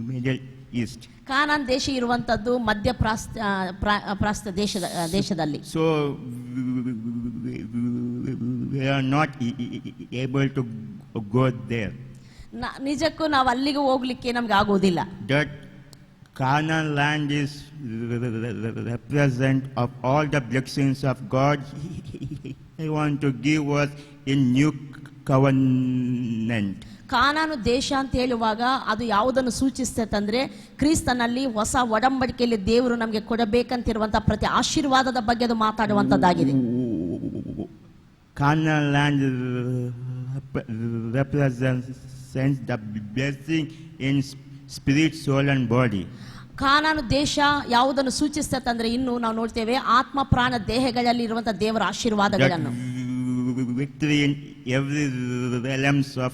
[SPEAKER 3] Middle East.
[SPEAKER 4] ಕಾನಾನ್ ದೇಶ ಇರುವಂತದ್ದು ಮಧ್ಯ ಪ್ರಾಸ್ತ ದೇಶದಲ್ಲಿ.
[SPEAKER 3] So we are not able to go there.
[SPEAKER 4] ನಿಜಕ್ಕೂ ನಾವು ಅಲ್ಲಿಗೆ ಹೋಗ್ಲಿಕ್ಕೆ ನಮ್ಗೆ ಆಗೋದಿಲ್ಲ.
[SPEAKER 3] That Canaan land is represent of all the blessings of God. He want to give us in new covenant.
[SPEAKER 4] ಕಾನಾನು ದೇಶ ಅಂತ ಹೇಳುವಾಗ ಅದು ಯಾವುದನ್ನು ಸೂಚಿಸ್ತಂದ್ರೆ ಕ್ರಿಸ್ತನಲ್ಲಿ ಹೊಸ ಒಡಂಬಡಿಕೆಯಲ್ಲಿ ದೇವರು ನಮಗೆ ಕೊಡಬೇಕಂತಿರುವಂತಹ ಪ್ರತಿ ಆಶೀರ್ವಾದದ ಬಗ್ಗೆ ಅದು ಮಾತಾಡುವಂತದ್ದಾಗಿದೆ.
[SPEAKER 3] Canaan land represents the blessing in spirit, soul and body.
[SPEAKER 4] ಕಾನಾನು ದೇಶ ಯಾವುದನ್ನು ಸೂಚಿಸ್ತಂದ್ರೆ ಇನ್ನು ನಾವು ನೋಡ್ತೇವೆ ಆತ್ಮ ಪ್ರಾಣ ದೇಹಗಳಲ್ಲಿ ಇರುವಂತಹ ದೇವರ ಆಶೀರ್ವಾದಗಳನ್ನು.
[SPEAKER 3] Victory in every realms of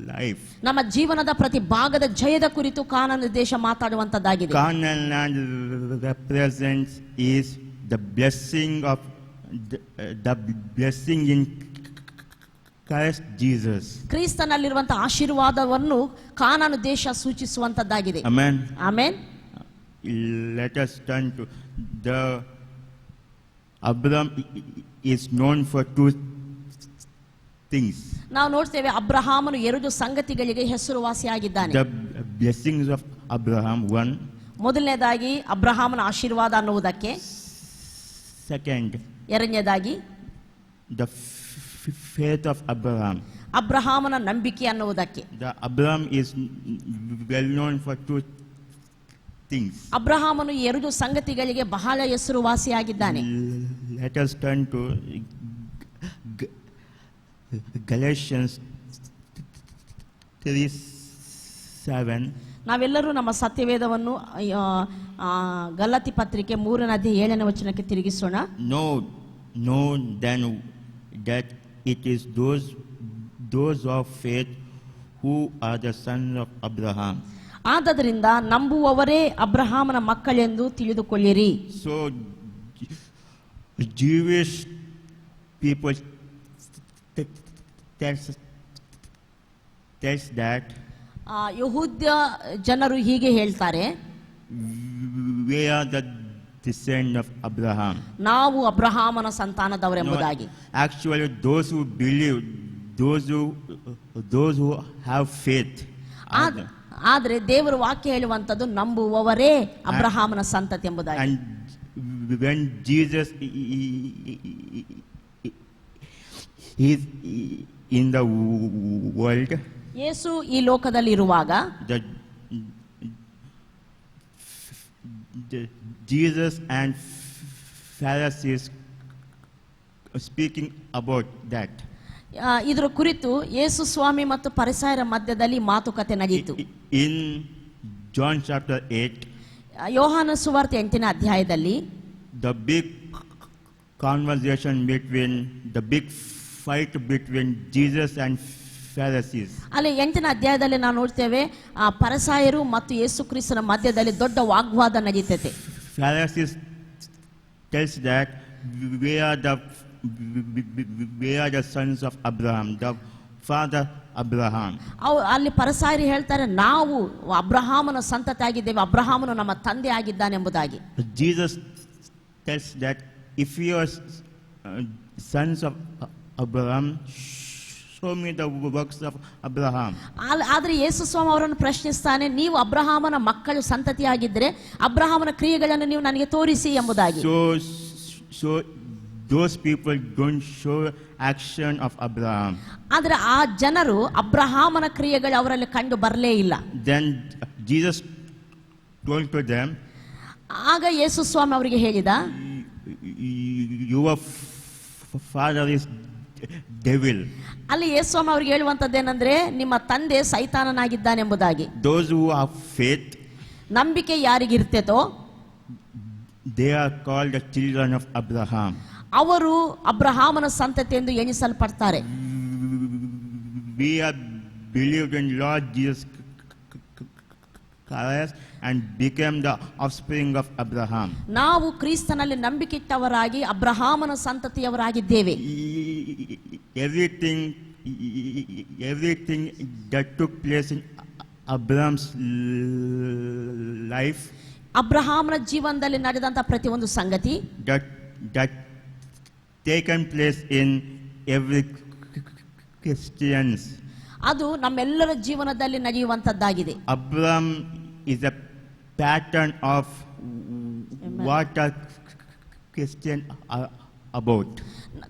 [SPEAKER 3] life.
[SPEAKER 4] ನಮ್ಮ ಜೀವನದ ಪ್ರತಿ ಭಾಗದ ಜಯದ ಕುರಿತು ಕಾನಾನು ದೇಶ ಮಾತಾಡುವಂತದ್ದಾಗಿದೆ.
[SPEAKER 3] Canaan land represents is the blessing of the blessing in Christ Jesus.
[SPEAKER 4] ಕ್ರಿಸ್ತನಲ್ಲಿರುವಂತಹ ಆಶೀರ್ವಾದವನ್ನು ಕಾನಾನು ದೇಶ ಸೂಚಿಸುವಂತದ್ದಾಗಿದೆ.
[SPEAKER 3] Amen.
[SPEAKER 4] Amen.
[SPEAKER 3] Let us turn to the Abraham is known for two things.
[SPEAKER 4] ನಾವು ನೋಡ್ತೇವೆ ಅಬ್ರಹಾಮನು ಎರಡು ಸಂಗತಿಗಳಿಗೆ ಹೆಸರುವಾಸಿಯಾಗಿದ್ದಾನೆ.
[SPEAKER 3] The blessings of Abraham, one.
[SPEAKER 4] ಮೊದಲನೇದಾಗಿ ಅಬ್ರಹಾಮನ ಆಶೀರ್ವಾದ ಅನ್ನುವುದಕ್ಕೆ.
[SPEAKER 3] Second,
[SPEAKER 4] ಎರಡನೇದಾಗಿ
[SPEAKER 3] the faith of Abraham.
[SPEAKER 4] ಅಬ್ರಹಾಮನ ನಂಬಿಕೆ ಅನ್ನುವುದಕ್ಕೆ.
[SPEAKER 3] The Abraham is well known for two things.
[SPEAKER 4] ಅಬ್ರಹಾಮನು ಎರಡು ಸಂಗತಿಗಳಿಗೆ ಬಹಳ ಹೆಸರುವಾಸಿಯಾಗಿದ್ದಾನೆ.
[SPEAKER 3] Let us turn to Galatians 3:7.
[SPEAKER 4] ನಾವೆಲ್ಲರೂ ನಮ್ಮ ಸತ್ಯವೇದವನ್ನು ಗಲಾತಿ ಪತ್ರಿಕೆ 3:7 ವಚನಕ್ಕೆ ತಿರುಗಿಸೋಣ.
[SPEAKER 3] Know then that it is those of faith who are the sons of Abraham.
[SPEAKER 4] ಆದ್ದರಿಂದ ನಂಬುವವರೇ ಅಬ್ರಹಾಮನ ಮಕ್ಕಳೆಂದು ತಿಳಿದುಕೊಳ್ಳಿರಿ.
[SPEAKER 3] So Jewish people tells that
[SPEAKER 4] ಯಹೂದ್ಯ ಜನರು ಹೀಗೆ ಹೇಳ್ತಾರೆ,
[SPEAKER 3] we are the descendant of Abraham.
[SPEAKER 4] ನಾವು ಅಬ್ರಹಾಮನ ಸಂತಾನದವರೆಂಬುದಾಗಿ.
[SPEAKER 3] Actually, those who believe, those who have faith.
[SPEAKER 4] ಆದ್ರೆ ದೇವರ ವಾಕ್ಯ ಹೇಳುವಂತದ್ದು ನಂಬುವವರೇ ಅಬ್ರಹಾಮನ ಸಂತತಿ ಎಂಬುದಾಗಿ.
[SPEAKER 3] And when Jesus is in the world,
[SPEAKER 4] ಯೇಸು ಈ ಲೋಕದಲ್ಲಿ ಇರುವಾಗ
[SPEAKER 3] Jesus and Pharisees speaking about that.
[SPEAKER 4] ಇದರ ಕುರಿತು ಯೇಸು ಸ್ವಾಮಿ ಮತ್ತು ಪರಿಸಯರ ಮಧ್ಯದಲ್ಲಿ ಮಾತುಕತೆ ನಡೆಯಿತು.
[SPEAKER 3] In John chapter 8,
[SPEAKER 4] ಯೋಹಾನ ಸುವಾರ್ತೆ 8ನೇ ಅಧ್ಯಾಯದಲ್ಲಿ
[SPEAKER 3] the big conversation between the big fight between Jesus and Pharisees.
[SPEAKER 4] ಅಲ್ಲಿ 8ನೇ ಅಧ್ಯಾಯದಲ್ಲಿ ನಾವು ನೋಡ್ತೇವೆ ಪರಿಸಯರು ಮತ್ತು ಯೇಸು ಕ್ರಿಸ್ತನ ಮಧ್ಯದಲ್ಲಿ ದೊಡ್ಡ ವಾಗ್ವಾದ ನಡೀತೈತೆ.
[SPEAKER 3] Pharisees tells that we are the sons of Abraham, the father Abraham.
[SPEAKER 4] ಅಲ್ಲಿ ಪರಿಸಯರು ಹೇಳ್ತಾರೆ, ನಾವು ಅಬ್ರಹಾಮನ ಸಂತತಿ ಆಗಿದ್ದೇವೆ, ಅಬ್ರಹಾಮನು ನಮ್ಮ ತಂದೆ ಆಗಿದ್ದಾನೆ ಎಂಬುದಾಗಿ.
[SPEAKER 3] Jesus tells that if you are sons of Abraham, show me the works of Abraham.
[SPEAKER 4] ಆದ್ರೆ ಯೇಸು ಸ್ವಾಮಿ ಅವರನ್ನು ಪ್ರಶ್ನಿಸ್ತಾನೆ, ನೀವು ಅಬ್ರಹಾಮನ ಮಕ್ಕಳು ಸಂತತಿಯಾಗಿದ್ದರೆ ಅಬ್ರಹಾಮನ ಕ್ರಿಯೆಗಳನ್ನು ನೀವು ನನಗೆ ತೋರಿಸಿ ಎಂಬುದಾಗಿ.
[SPEAKER 3] So those people don't show action of Abraham.
[SPEAKER 4] ಆದ್ರೆ ಆ ಜನರು ಅಬ್ರಹಾಮನ ಕ್ರಿಯೆಗಳು ಅವರಲ್ಲಿ ಕಂಡು ಬರಲೇ ಇಲ್ಲ.
[SPEAKER 3] Then Jesus told to them,
[SPEAKER 4] ಆಗ ಯೇಸು ಸ್ವಾಮಿ ಅವರಿಗೆ ಹೇಳಿದ,
[SPEAKER 3] your father is devil.
[SPEAKER 4] ಅಲ್ಲಿ ಯೇಸು ಸ್ವಾಮಿ ಅವರಿಗೆ ಹೇಳುವಂತದ್ದೇನೆಂದ್ರೆ, ನಿಮ್ಮ ತಂದೆ ಸೈತಾನನಾಗಿದ್ದಾನೆಂಬುದಾಗಿ.
[SPEAKER 3] Those who have faith,
[SPEAKER 4] ನಂಬಿಕೆ ಯಾರಿಗಿರ್ತೇತೋ
[SPEAKER 3] they are called the children of Abraham.
[SPEAKER 4] ಅವರು ಅಬ್ರಹಾಮನ ಸಂತತಿ ಎಂದು ಎಣಿಸಲ್ಪಡ್ತಾರೆ.
[SPEAKER 3] We have believed in Lord Jesus Christ and became the offspring of Abraham.
[SPEAKER 4] ನಾವು ಕ್ರಿಸ್ತನಲ್ಲಿ ನಂಬಿಕೆಯಿಟ್ಟವರಾಗಿ ಅಬ್ರಹಾಮನ ಸಂತತಿಯವರಾಗಿದ್ದೇವೆ.
[SPEAKER 3] Everything that took place in Abraham's life,
[SPEAKER 4] ಅಬ್ರಹಾಮನ ಜೀವನದಲ್ಲಿ ನಡೆದಂತ ಪ್ರತಿಯೊಂದು ಸಂಗತಿ,
[SPEAKER 3] that taken place in every Christians.
[SPEAKER 4] ಅದು ನಮ್ಮೆಲ್ಲರ ಜೀವನದಲ್ಲಿ ನಡೆಯುವಂತದ್ದಾಗಿದೆ.
[SPEAKER 3] Abraham is a pattern of what a Christian are about.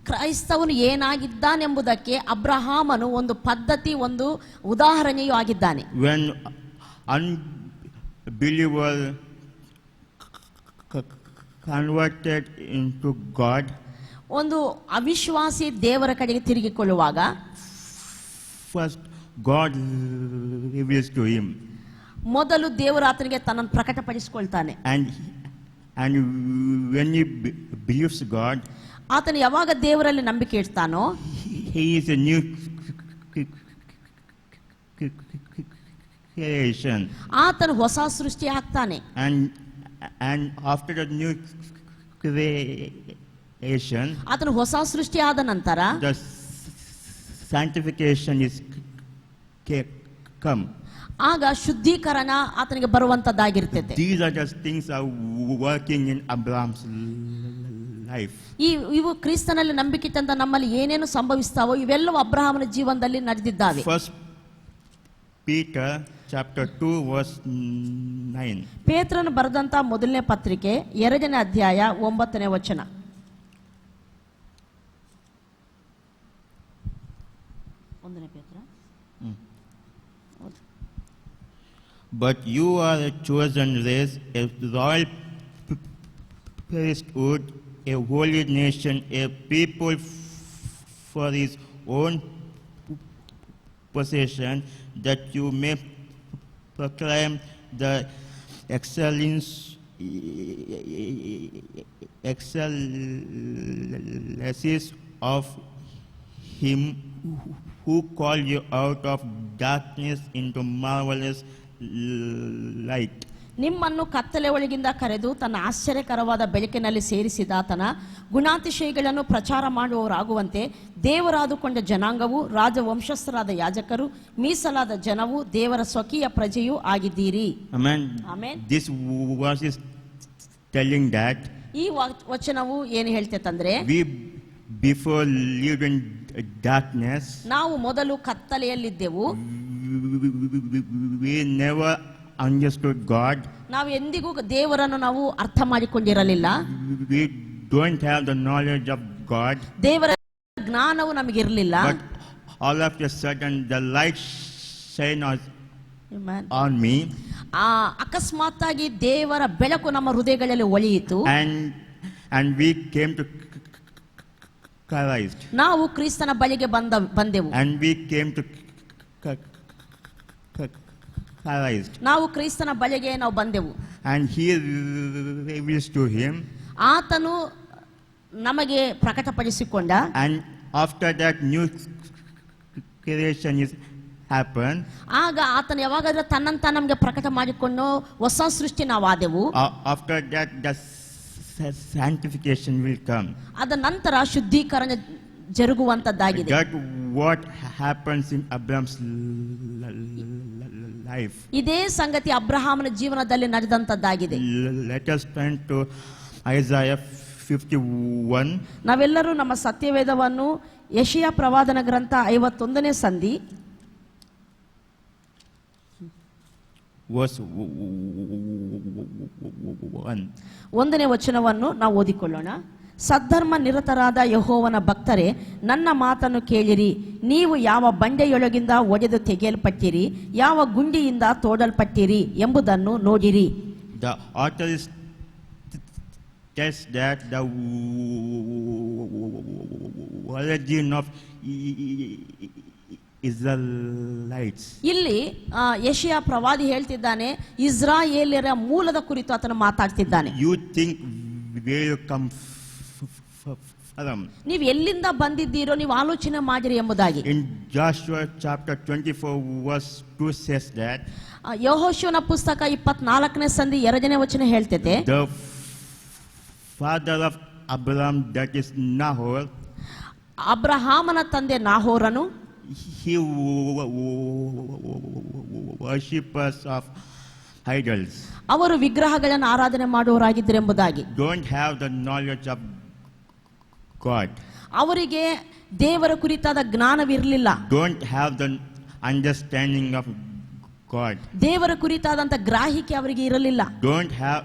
[SPEAKER 4] ಕ್ರೈಸ್ತವನು ಏನಾಗಿದ್ದಾನೆಂಬುದಕ್ಕೆ ಅಬ್ರಹಾಮನು ಒಂದು ಪದ್ಧತಿ, ಒಂದು ಉದಾಹರಣೆಯೂ ಆಗಿದ್ದಾನೆ.
[SPEAKER 3] When unbeliever converted into God,
[SPEAKER 4] ಒಂದು ಅವಿಶ್ವಾಸಿ ದೇವರ ಕಡೆಗೆ ತಿರುಗಿಕೊಳ್ಳುವಾಗ
[SPEAKER 3] first God reveals to him,
[SPEAKER 4] ಮೊದಲು ದೇವರು ಆತನಿಗೆ ತನ್ನನ್ನು ಪ್ರಕಟಪಡಿಸಿಕೊಳ್ತಾನೆ.
[SPEAKER 3] and when he believes God,
[SPEAKER 4] ಆತನು ಯಾವಾಗ ದೇವರಲ್ಲಿ ನಂಬಿಕೆ ಇಡ್ತಾನೋ
[SPEAKER 3] he is a new creation.
[SPEAKER 4] ಆತನು ಹೊಸ ಸೃಷ್ಟಿ ಆಗ್ತಾನೆ.
[SPEAKER 3] And after the new creation,
[SPEAKER 4] ಆತನು ಹೊಸ ಸೃಷ್ಟಿ ಆದ ನಂತರ
[SPEAKER 3] the sanctification is come.
[SPEAKER 4] ಆಗ ಶುದ್ಧೀಕರಣ ಆತನಿಗೆ ಬರುವಂತದ್ದಾಗಿರ್ತದೆ.
[SPEAKER 3] These are just things are working in Abraham's life.
[SPEAKER 4] ಇವು ಕ್ರಿಸ್ತನಲ್ಲಿ ನಂಬಿಕೆ ಇಟ್ಟಂತ ನಮ್ಮಲ್ಲಿ ಏನೇನು ಸಂಭವಿಸ್ತಾವೋ ಇವೆಲ್ಲವೂ ಅಬ್ರಹಾಮನ ಜೀವನದಲ್ಲಿ ನಡೆದಿದ್ದಾವೆ.
[SPEAKER 3] First Peter chapter 2 verse 9.
[SPEAKER 4] ಪೇತ್ರನು ಬರೆದಂತ ಮೊದಲನೇ ಪತ್ರಿಕೆ 2ನೇ ಅಧ್ಯಾಯ 9ನೇ ವಚನ.
[SPEAKER 3] But you are a chosen race, a royal priesthood, a holy nation, a people for his own possession, that you may proclaim the excellencies of him who called you out of darkness into marvelous light.
[SPEAKER 4] ನಿಮ್ಮನ್ನು ಕತ್ತಲೆ ಒಳಗಿಂದ ಕರೆದು ತನ್ನ ಆಶ್ಚರ್ಯಕರವಾದ ಬೆಳಕಿನಲ್ಲಿ ಸೇರಿಸಿದಾತನ ಗುಣಾತಿಶಯಗಳನ್ನು ಪ್ರಚಾರ ಮಾಡುವವರಾಗುವಂತೆ ದೇವರಾದುಕೊಂಡ ಜನಾಂಗವು, ರಾಜವಂಶಸ್ಥರಾದ ಯಾಜಕರು, ಮೀಸಲಾದ ಜನವು, ದೇವರ ಸ್ವಕೀಯ ಪ್ರಜೆಯೂ ಆಗಿದ್ದೀರಿ.
[SPEAKER 3] Amen.
[SPEAKER 4] Amen.
[SPEAKER 3] This verse is telling that
[SPEAKER 4] ಈ ವಚನವು ಏನು ಹೇಳ್ತೇತಂದ್ರೆ,
[SPEAKER 3] we before lived in darkness,
[SPEAKER 4] ನಾವು ಮೊದಲು ಕತ್ತಲೆಯಲ್ಲಿದ್ದೆವು,
[SPEAKER 3] we never understood God.
[SPEAKER 4] ನಾವು ಎಂದಿಗೂ ದೇವರನ್ನು ನಾವು ಅರ್ಥ ಮಾಡಿಕೊಂಡಿರಲಿಲ್ಲ.
[SPEAKER 3] We don't have the knowledge of God.
[SPEAKER 4] ದೇವರ ಜ್ಞಾನವು ನಮಗಿರಲಿಲ್ಲ.
[SPEAKER 3] But all of a sudden the light shine on me.
[SPEAKER 4] ಅಕಸ್ಮಾತ್ತಾಗಿ ದೇವರ ಬೆಳಕು ನಮ್ಮ ಹೃದಯಗಳಲ್ಲಿ ಒಳೆಯಿತು.
[SPEAKER 3] And we came to Christ.
[SPEAKER 4] ನಾವು ಕ್ರಿಸ್ತನ ಬಳಿಗೆ ಬಂದೆವು.
[SPEAKER 3] And we came to Christ.
[SPEAKER 4] ನಾವು ಕ್ರಿಸ್ತನ ಬಳಿಗೆ ನಾವು ಬಂದೆವು.
[SPEAKER 3] And he reveals to him.
[SPEAKER 4] ಆತನು ನಮಗೆ ಪ್ರಕಟಪಡಿಸಿಕೊಂಡ.
[SPEAKER 3] And after that new creation is happened.
[SPEAKER 4] ಆಗ ಆತನು ಯಾವಾಗಾದ್ರೂ ತನ್ನಂತ ನಮಗೆ ಪ್ರಕಟ ಮಾಡಿಕೊಂಡು ಹೊಸ ಸೃಷ್ಟಿ ನಾವಾದೆವು.
[SPEAKER 3] After that the sanctification will come.
[SPEAKER 4] ಅದ ನಂತರ ಶುದ್ಧೀಕರಣ ಜರುಗುವಂತದ್ದಾಗಿದೆ.
[SPEAKER 3] That what happens in Abraham's life.
[SPEAKER 4] ಇದೇ ಸಂಗತಿ ಅಬ್ರಹಾಮನ ಜೀವನದಲ್ಲಿ ನಡೆದಂತದ್ದಾಗಿದೆ.
[SPEAKER 3] Let us turn to Isaiah 51.
[SPEAKER 4] ನಾವೆಲ್ಲರೂ ನಮ್ಮ ಸತ್ಯವೇದವನ್ನು ಯೆಶಾಯ ಪ್ರವಾದನ ಗ್ರಂಥ 51ನೇ ಸಂಧಿ
[SPEAKER 3] verse 1.
[SPEAKER 4] 1ನೇ ವಚನವನ್ನು ನಾವು ಓದಿಕೊಳ್ಳೋಣ. ಸದ್ಧರ್ಮ ನಿರತರಾದ ಯೆಹೋವನ ಭಕ್ತರೇ, ನನ್ನ ಮಾತನ್ನು ಕೇಳಿರಿ. ನೀವು ಯಾವ ಬಂಡೆಯೊಳಗಿಂದ ಒಡೆದು ತೆಗೆಯಲ್ಪಟ್ಟಿರಿ, ಯಾವ ಗುಂಡಿಯಿಂದ ತೋಡಲ್ಪಟ್ಟಿರಿ ಎಂಬುದನ್ನು ನೋಡಿರಿ.
[SPEAKER 3] The author is tells that the origin of Israelites.
[SPEAKER 4] ಇಲ್ಲಿ ಯೆಶಾಯ ಪ್ರವಾದಿ ಹೇಳ್ತಿದ್ದಾನೆ, ಇಸ್ರಾಯೇಲ್ಯರ ಮೂಲದ ಕುರಿತು ಆತನು ಮಾತಾಡ್ತಿದ್ದಾನೆ.
[SPEAKER 3] You think where you come from?
[SPEAKER 4] ನೀವು ಎಲ್ಲಿಂದ ಬಂದಿದ್ದೀರೋ ನೀವು ಆಲೋಚನೆ ಮಾಡಿರಿ ಎಂಬುದಾಗಿ.
[SPEAKER 3] In Joshua chapter 24 verse 2 says that
[SPEAKER 4] ಯೆಹೋಶುವನ ಪುಸ್ತಕ 24ನೇ ಸಂಧಿ 2ನೇ ವಚನ ಹೇಳ್ತೈತೆ,
[SPEAKER 3] the father of Abraham, that is Nahor,
[SPEAKER 4] ಅಬ್ರಹಾಮನ ತಂದೆ ನಾಹೋರನು
[SPEAKER 3] he worshippers of idols,
[SPEAKER 4] ಅವರು ವಿಗ್ರಹಗಳನ್ನು ಆರಾಧನೆ ಮಾಡುವವರಾಗಿದ್ದರು ಎಂಬುದಾಗಿ.
[SPEAKER 3] don't have the knowledge of God,
[SPEAKER 4] ಅವರಿಗೆ ದೇವರ ಕುರಿತಾದ ಜ್ಞಾನವಿರಲಿಲ್ಲ,
[SPEAKER 3] don't have the understanding of God,
[SPEAKER 4] ದೇವರ ಕುರಿತಾದಂತ ಗ್ರಾಹಿಕೆ ಅವರಿಗೆ ಇರಲಿಲ್ಲ.
[SPEAKER 3] don't have,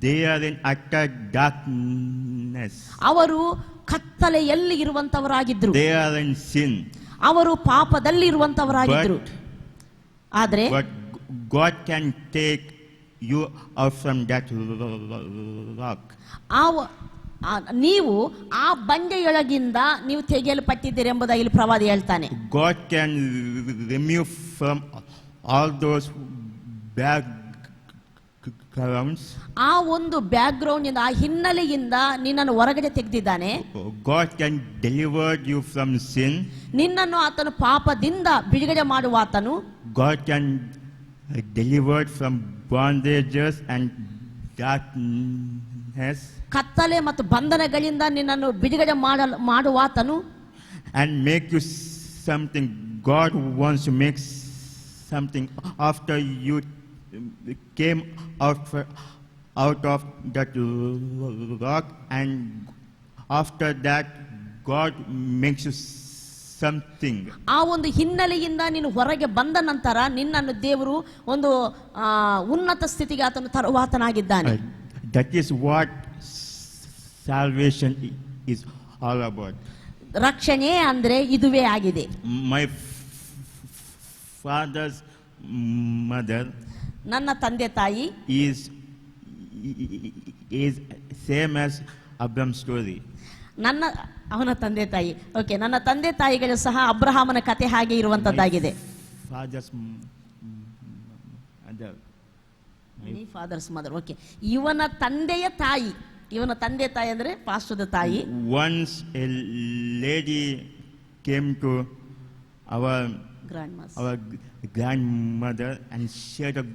[SPEAKER 3] they are in utter darkness,
[SPEAKER 4] ಅವರು ಕತ್ತಲೆಯಲ್ಲಿ ಇರುವಂತವರಾಗಿದ್ರು,
[SPEAKER 3] they are in sin,
[SPEAKER 4] ಅವರು ಪಾಪದಲ್ಲಿ ಇರುವಂತವರಾಗಿದ್ರು. ಆದ್ರೆ
[SPEAKER 3] but God can take you out from that rock.
[SPEAKER 4] ನೀವು ಆ ಬಂಡೆಯೊಳಗಿಂದ ನೀವು ತೆಗೆಯಲ್ಪಟ್ಟಿದ್ದೀರಿ ಎಂಬುದಾಗಿ ಇಲ್ಲಿ ಪ್ರವಾದಿ ಹೇಳ್ತಾನೆ.
[SPEAKER 3] God can remove from all those backgrounds.
[SPEAKER 4] ಆ ಒಂದು ಬ್ಯಾಕ್ ಗ್ರೌಂಡ್ ಇಂದ, ಆ ಹಿನ್ನೆಲೆಯಿಂದ ನಿನ್ನನ್ನು ಹೊರಗಡೆ ತೆಗೆದಿದ್ದಾನೆ.
[SPEAKER 3] God can deliver you from sin.
[SPEAKER 4] ನಿನ್ನನ್ನು ಆತನು ಪಾಪದಿಂದ ಬಿಡುಗಡೆ ಮಾಡುವ ಆತನು.
[SPEAKER 3] God can deliver from bondages and darkness.
[SPEAKER 4] ಕತ್ತಲೆ ಮತ್ತು ಬಂಧನಗಳಿಂದ ನಿನ್ನನ್ನು ಬಿಡುಗಡೆ ಮಾಡುವ ಆತನು.
[SPEAKER 3] And make you something. God wants to make something after you came out of that rock, and after that God makes you something.
[SPEAKER 4] ಆ ಒಂದು ಹಿನ್ನೆಲೆಯಿಂದ ನೀನು ಹೊರಗೆ ಬಂದ ನಂತರ ನಿನ್ನನ್ನು ದೇವರು ಒಂದು ಉನ್ನತ ಸ್ಥಿತಿಗೆ ಆತನು ತರುವಾತನಾಗಿದ್ದಾನೆ.
[SPEAKER 3] That is what salvation is all about.
[SPEAKER 4] ರಕ್ಷಣೆ ಅಂದ್ರೆ ಇದುವೇ ಆಗಿದೆ.
[SPEAKER 3] My father's mother
[SPEAKER 4] ನನ್ನ ತಂದೆ ತಾಯಿ
[SPEAKER 3] is same as Abraham's story.
[SPEAKER 4] ಅವನ ತಂದೆ ತಾಯಿ, ಓಕೆ, ನನ್ನ ತಂದೆ ತಾಯಿಗಳು ಸಹ ಅಬ್ರಹಾಮನ ಕತೆ ಹಾಗೆ ಇರುವಂತದ್ದಾಗಿದೆ.
[SPEAKER 3] Father's mother.
[SPEAKER 4] Father's mother, okay. ಇವನ ತಂದೆಯ ತಾಯಿ, ಇವನ ತಂದೆ ತಾಯಿ ಅಂದ್ರೆ ಪಾಸ್ಟರ್ದ ತಾಯಿ.
[SPEAKER 3] Once a lady came to our grandmother and shared the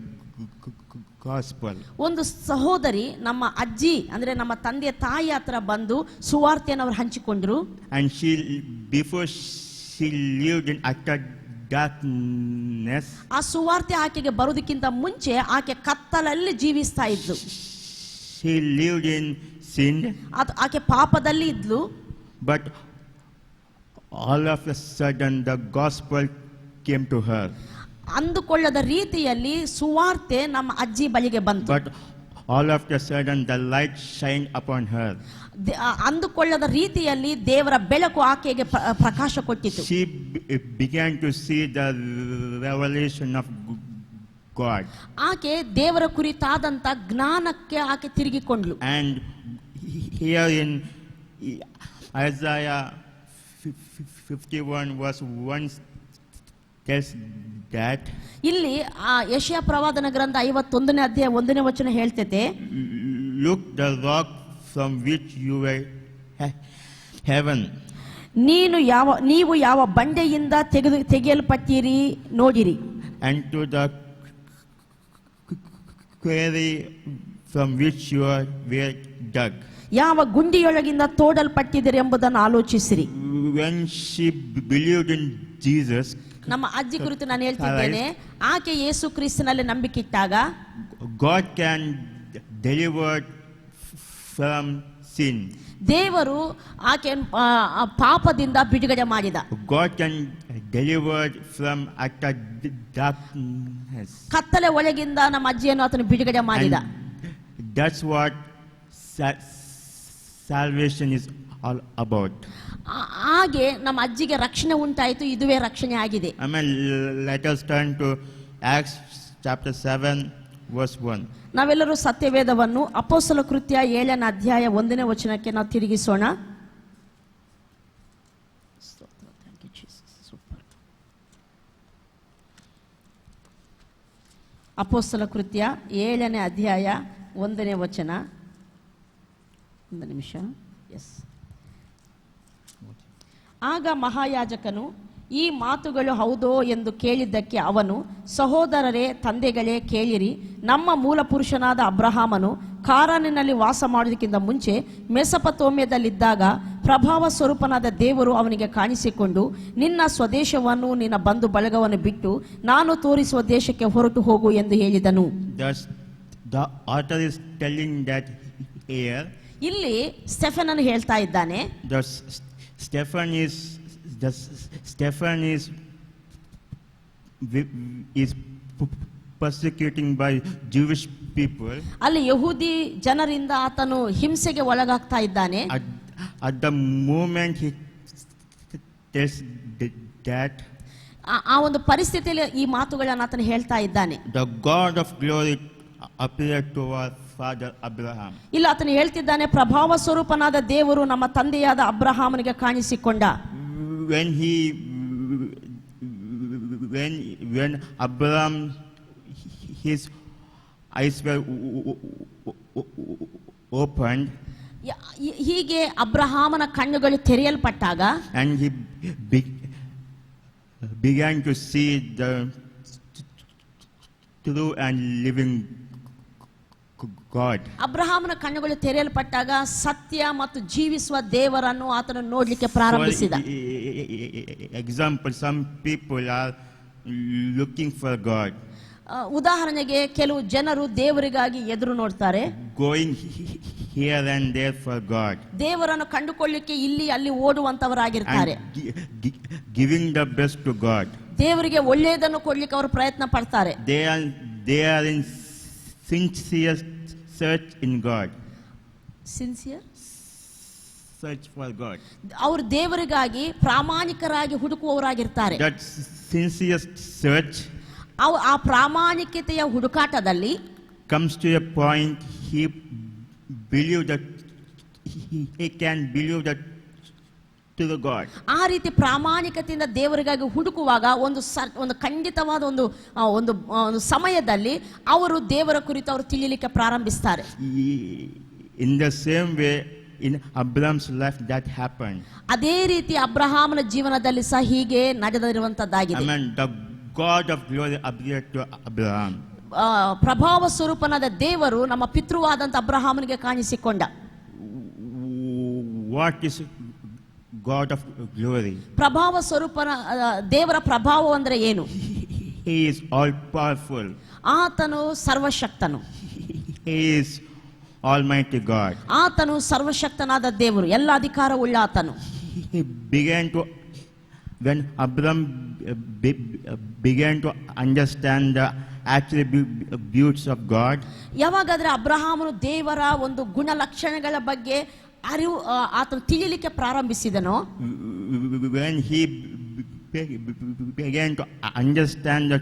[SPEAKER 3] gospel.
[SPEAKER 4] ಒಂದು ಸಹೋದರಿ ನಮ್ಮ ಅಜ್ಜಿ ಅಂದ್ರೆ ನಮ್ಮ ತಂದೆ ತಾಯಿ ಹತ್ರ ಬಂದು ಸುವಾರ್ತೆಯನ್ನು ಅವರು ಹಂಚಿಕೊಂಡ್ರು.
[SPEAKER 3] And before she lived in utter darkness.
[SPEAKER 4] ಆ ಸುವಾರ್ತೆ ಆಕೆಗೆ ಬರೋದಕ್ಕಿಂತ ಮುಂಚೆ ಆಕೆ ಕತ್ತಲಲ್ಲಿ ಜೀವಿಸ್ತಾ ಇದ್ಲು.
[SPEAKER 3] She lived in sin.
[SPEAKER 4] ಆಕೆ ಪಾಪದಲ್ಲಿ ಇದ್ಲು.
[SPEAKER 3] But all of a sudden the gospel came to her.
[SPEAKER 4] ಅಂದುಕೊಳ್ಳದ ರೀತಿಯಲ್ಲಿ ಸುವಾರ್ತೆ ನಮ್ಮ ಅಜ್ಜಿ ಬಳಿಗೆ ಬಂತು.
[SPEAKER 3] But all of a sudden the light shined upon her.
[SPEAKER 4] ಅಂದುಕೊಳ್ಳದ ರೀತಿಯಲ್ಲಿ ದೇವರ ಬೆಳಕು ಆಕೆಗೆ ಪ್ರಕಾಶ ಕೊಟ್ಟಿತು.
[SPEAKER 3] She began to see the revelation of God.
[SPEAKER 4] ಆಕೆ ದೇವರ ಕುರಿತಾದಂತ ಜ್ಞಾನಕ್ಕೆ ಆಕೆ ತಿರುಗಿಕೊಂಡ್ಲು.
[SPEAKER 3] And here in Isaiah 51 verse 1 tells that,
[SPEAKER 4] ಇಲ್ಲಿ ಆ ಯೆಶಾಯ ಪ್ರವಾದನ ಗ್ರಂಥ 51ನೇ ಅಧ್ಯಾಯ 1ನೇ ವಚನ ಹೇಳ್ತೈತೆ,
[SPEAKER 3] look the rock from which you were heaven.
[SPEAKER 4] ನೀವು ಯಾವ ಬಂಡೆಯಿಂದ ತೆಗೆಯಲ್ಪಟ್ಟಿರಿ ನೋಡಿರಿ.
[SPEAKER 3] And to the quarry from which you were dug.
[SPEAKER 4] ಯಾವ ಗುಂಡಿಯೊಳಗಿಂದ ತೋಡಲ್ಪಟ್ಟಿದ್ದೀರಿ ಎಂಬುದನ್ನು ಆಲೋಚಿಸಿರಿ.
[SPEAKER 3] When she believed in Jesus,
[SPEAKER 4] ನಮ್ಮ ಅಜ್ಜಿ ಕುರಿತು ನಾನು ಹೇಳ್ತಿದ್ದೇನೆ, ಆಕೆ ಯೇಸು ಕ್ರಿಸ್ತನಲ್ಲಿ ನಂಬಿಕೆ ಇಟ್ಟಾಗ
[SPEAKER 3] God can deliver from sin.
[SPEAKER 4] ದೇವರು ಆಕೆ ಪಾಪದಿಂದ ಬಿಡುಗಡೆ ಮಾಡಿದ.
[SPEAKER 3] God can deliver from utter darkness.
[SPEAKER 4] ಕತ್ತಲೆ ಒಳಗಿಂದ ನಮ್ಮ ಅಜ್ಜಿಯನ್ನು ಆತನು ಬಿಡುಗಡೆ ಮಾಡಿದ.
[SPEAKER 3] And that's what salvation is all about.
[SPEAKER 4] ಹಾಗೆ ನಮ್ಮ ಅಜ್ಜಿಗೆ ರಕ್ಷಣೆ ಉಂಟಾಯಿತು. ಇದುವೇ ರಕ್ಷಣೆ ಆಗಿದೆ.
[SPEAKER 3] Amen. Let us turn to Acts chapter 7 verse 1.
[SPEAKER 4] ನಾವೆಲ್ಲರೂ ಸತ್ಯವೇದವನ್ನು ಅಪೊಸ್ತಲ ಕೃತ್ಯ 7ನೇ ಅಧ್ಯಾಯ 1ನೇ ವಚನಕ್ಕೆ ನಾವು ತಿರುಗಿಸೋಣ. ಅಪೊಸ್ತಲ ಕೃತ್ಯ 7ನೇ ಅಧ್ಯಾಯ 1ನೇ ವಚನ. ಒಂದು ನಿಮಿಷ. ಎಸ್. ಆಗ ಮಹಾಯಾಜಕನು ಈ ಮಾತುಗಳು ಹೌದೋ ಎಂದು ಕೇಳಿದ್ದಕ್ಕೆ ಅವನು, ಸಹೋದರರೇ, ತಂದೆಗಳೇ, ಕೇಳಿರಿ. ನಮ್ಮ ಮೂಲ ಪುರುಷನಾದ ಅಬ್ರಹಾಮನು ಕಾರಾನಿನಲ್ಲಿ ವಾಸ ಮಾಡೋದಕ್ಕಿಂತ ಮುಂಚೆ ಮೆಸೊಪೊತಾಮ್ಯದಲ್ಲಿದ್ದಾಗ ಪ್ರಭಾವ ಸ್ವರೂಪನಾದ ದೇವರು ಅವನಿಗೆ ಕಾಣಿಸಿಕೊಂಡು, ನಿನ್ನ ಸ್ವದೇಶವನ್ನು ನಿನ್ನ ಬಂಧು ಬಳಗವನ್ನು ಬಿಟ್ಟು ನಾನು ತೋರಿಸುವ ದೇಶಕ್ಕೆ ಹೊರಟು ಹೋಗು ಎಂದು ಹೇಳಿದನು.
[SPEAKER 3] The author is telling that here.
[SPEAKER 4] ಇಲ್ಲಿ ಸ್ಟೆಫನನು ಹೇಳ್ತಾ ಇದ್ದಾನೆ.
[SPEAKER 3] Stephen is persecuting by Jewish people.
[SPEAKER 4] ಅಲ್ಲಿ ಯಹೂದಿ ಜನರಿಂದ ಆತನು ಹಿಂಸೆಗೆ ಒಳಗಾಗ್ತಾ ಇದ್ದಾನೆ.
[SPEAKER 3] At the moment he tells that,
[SPEAKER 4] ಆ ಒಂದು ಪರಿಸ್ಥಿತಿಯಲ್ಲಿ ಈ ಮಾತುಗಳನ್ನು ಆತನು ಹೇಳ್ತಾ ಇದ್ದಾನೆ.
[SPEAKER 3] The God of glory appeared to our father Abraham.
[SPEAKER 4] ಇಲ್ಲ, ಆತನು ಹೇಳ್ತಿದ್ದಾನೆ, ಪ್ರಭಾವ ಸ್ವರೂಪನಾದ ದೇವರು ನಮ್ಮ ತಂದೆಯಾದ ಅಬ್ರಹಾಮನಿಗೆ ಕಾಣಿಸಿಕೊಂಡ.
[SPEAKER 3] When Abraham, his eyes were opened,
[SPEAKER 4] ಹೀಗೆ ಅಬ್ರಹಾಮನ ಕಣ್ಣುಗಳು ತೆರೆಯಲ್ಪಟ್ಟಾಗ,
[SPEAKER 3] and he began to see the true and living God.
[SPEAKER 4] ಅಬ್ರಹಾಮನ ಕಣ್ಣುಗಳು ತೆರೆಯಲ್ಪಟ್ಟಾಗ ಸತ್ಯ ಮತ್ತು ಜೀವಿಸುವ ದೇವರನ್ನು ಆತನು ನೋಡ್ಲಿಕ್ಕೆ ಪ್ರಾರಂಭಿಸಿದ.
[SPEAKER 3] Example, some people are looking for God.
[SPEAKER 4] ಉದಾಹರಣೆಗೆ ಕೆಲವು ಜನರು ದೇವರಿಗಾಗಿ ಎದುರು ನೋಡ್ತಾರೆ.
[SPEAKER 3] Going here and there for God.
[SPEAKER 4] ದೇವರನ್ನು ಕಂಡುಕೊಳ್ಳಿಕ್ಕೆ ಇಲ್ಲಿ ಅಲ್ಲಿ ಓಡುವಂತವರಾಗಿರ್ತಾರೆ.
[SPEAKER 3] Giving the best to God.
[SPEAKER 4] ದೇವರಿಗೆ ಒಳ್ಳೆಯದನ್ನು ಕೊಡ್ಲಿಕ್ಕೆ ಅವರು ಪ್ರಯತ್ನ ಪಡ್ತಾರೆ.
[SPEAKER 3] They are in sincere search in God.
[SPEAKER 4] Sincere
[SPEAKER 3] Search for God.
[SPEAKER 4] ಅವರು ದೇವರಿಗಾಗಿ ಪ್ರಾಮಾಣಿಕರಾಗಿ ಹುಡುಕುವವರಾಗಿರ್ತಾರೆ.
[SPEAKER 3] That sincere search
[SPEAKER 4] ಆ ಪ್ರಾಮಾಣಿಕತೆಯ ಹುಡುಕಾಟದಲ್ಲಿ
[SPEAKER 3] comes to a point he believe that he can believe that to the God.
[SPEAKER 4] ಆ ರೀತಿ ಪ್ರಾಮಾಣಿಕತೆಯಿಂದ ದೇವರಿಗಾಗಿ ಹುಡುಕುವಾಗ ಒಂದು ಖಂಡಿತವಾದ ಒಂದು ಸಮಯದಲ್ಲಿ ಅವರು ದೇವರ ಕುರಿತು ಅವರು ತಿಳಿಯಲಿಕ್ಕೆ ಪ್ರಾರಂಭಿಸ್ತಾರೆ.
[SPEAKER 3] In the same way in Abraham's life that happened.
[SPEAKER 4] ಅದೇ ರೀತಿ ಅಬ್ರಹಾಮನ ಜೀವನದಲ್ಲಿ ಸಹ ಹೀಗೆ ನಡೆದಿರುವಂತದ್ದಾಗಿದೆ.
[SPEAKER 3] Amen. The God of glory appeared to Abraham.
[SPEAKER 4] ಪ್ರಭಾವ ಸ್ವರೂಪನಾದ ದೇವರು ನಮ್ಮ ಪಿತೃವಾದಂತ ಅಬ್ರಹಾಮನಿಗೆ ಕಾಣಿಸಿಕೊಂಡ.
[SPEAKER 3] What is God of glory?
[SPEAKER 4] ಪ್ರಭಾವ ಸ್ವರೂಪನ ದೇವರ ಪ್ರಭಾವ ಅಂದ್ರೆ ಏನು?
[SPEAKER 3] He is all powerful.
[SPEAKER 4] ಆತನು ಸರ್ವಶಕ್ತನು.
[SPEAKER 3] He is Almighty God.
[SPEAKER 4] ಆತನು ಸರ್ವಶಕ್ತನಾದ ದೇವರು, ಎಲ್ಲ ಅಧಿಕಾರವುಳ್ಳ ಆತನು.
[SPEAKER 3] He began to, when Abraham began to understand the attributes of God.
[SPEAKER 4] ಯಾವಾಗಾದ್ರೆ ಅಬ್ರಹಾಮನು ದೇವರ ಒಂದು ಗುಣಲಕ್ಷಣಗಳ ಬಗ್ಗೆ ಅರಿವು ಆತನು ತಿಳಿಯಲಿಕ್ಕೆ ಪ್ರಾರಂಭಿಸಿದನೋ,
[SPEAKER 3] when he began to understand the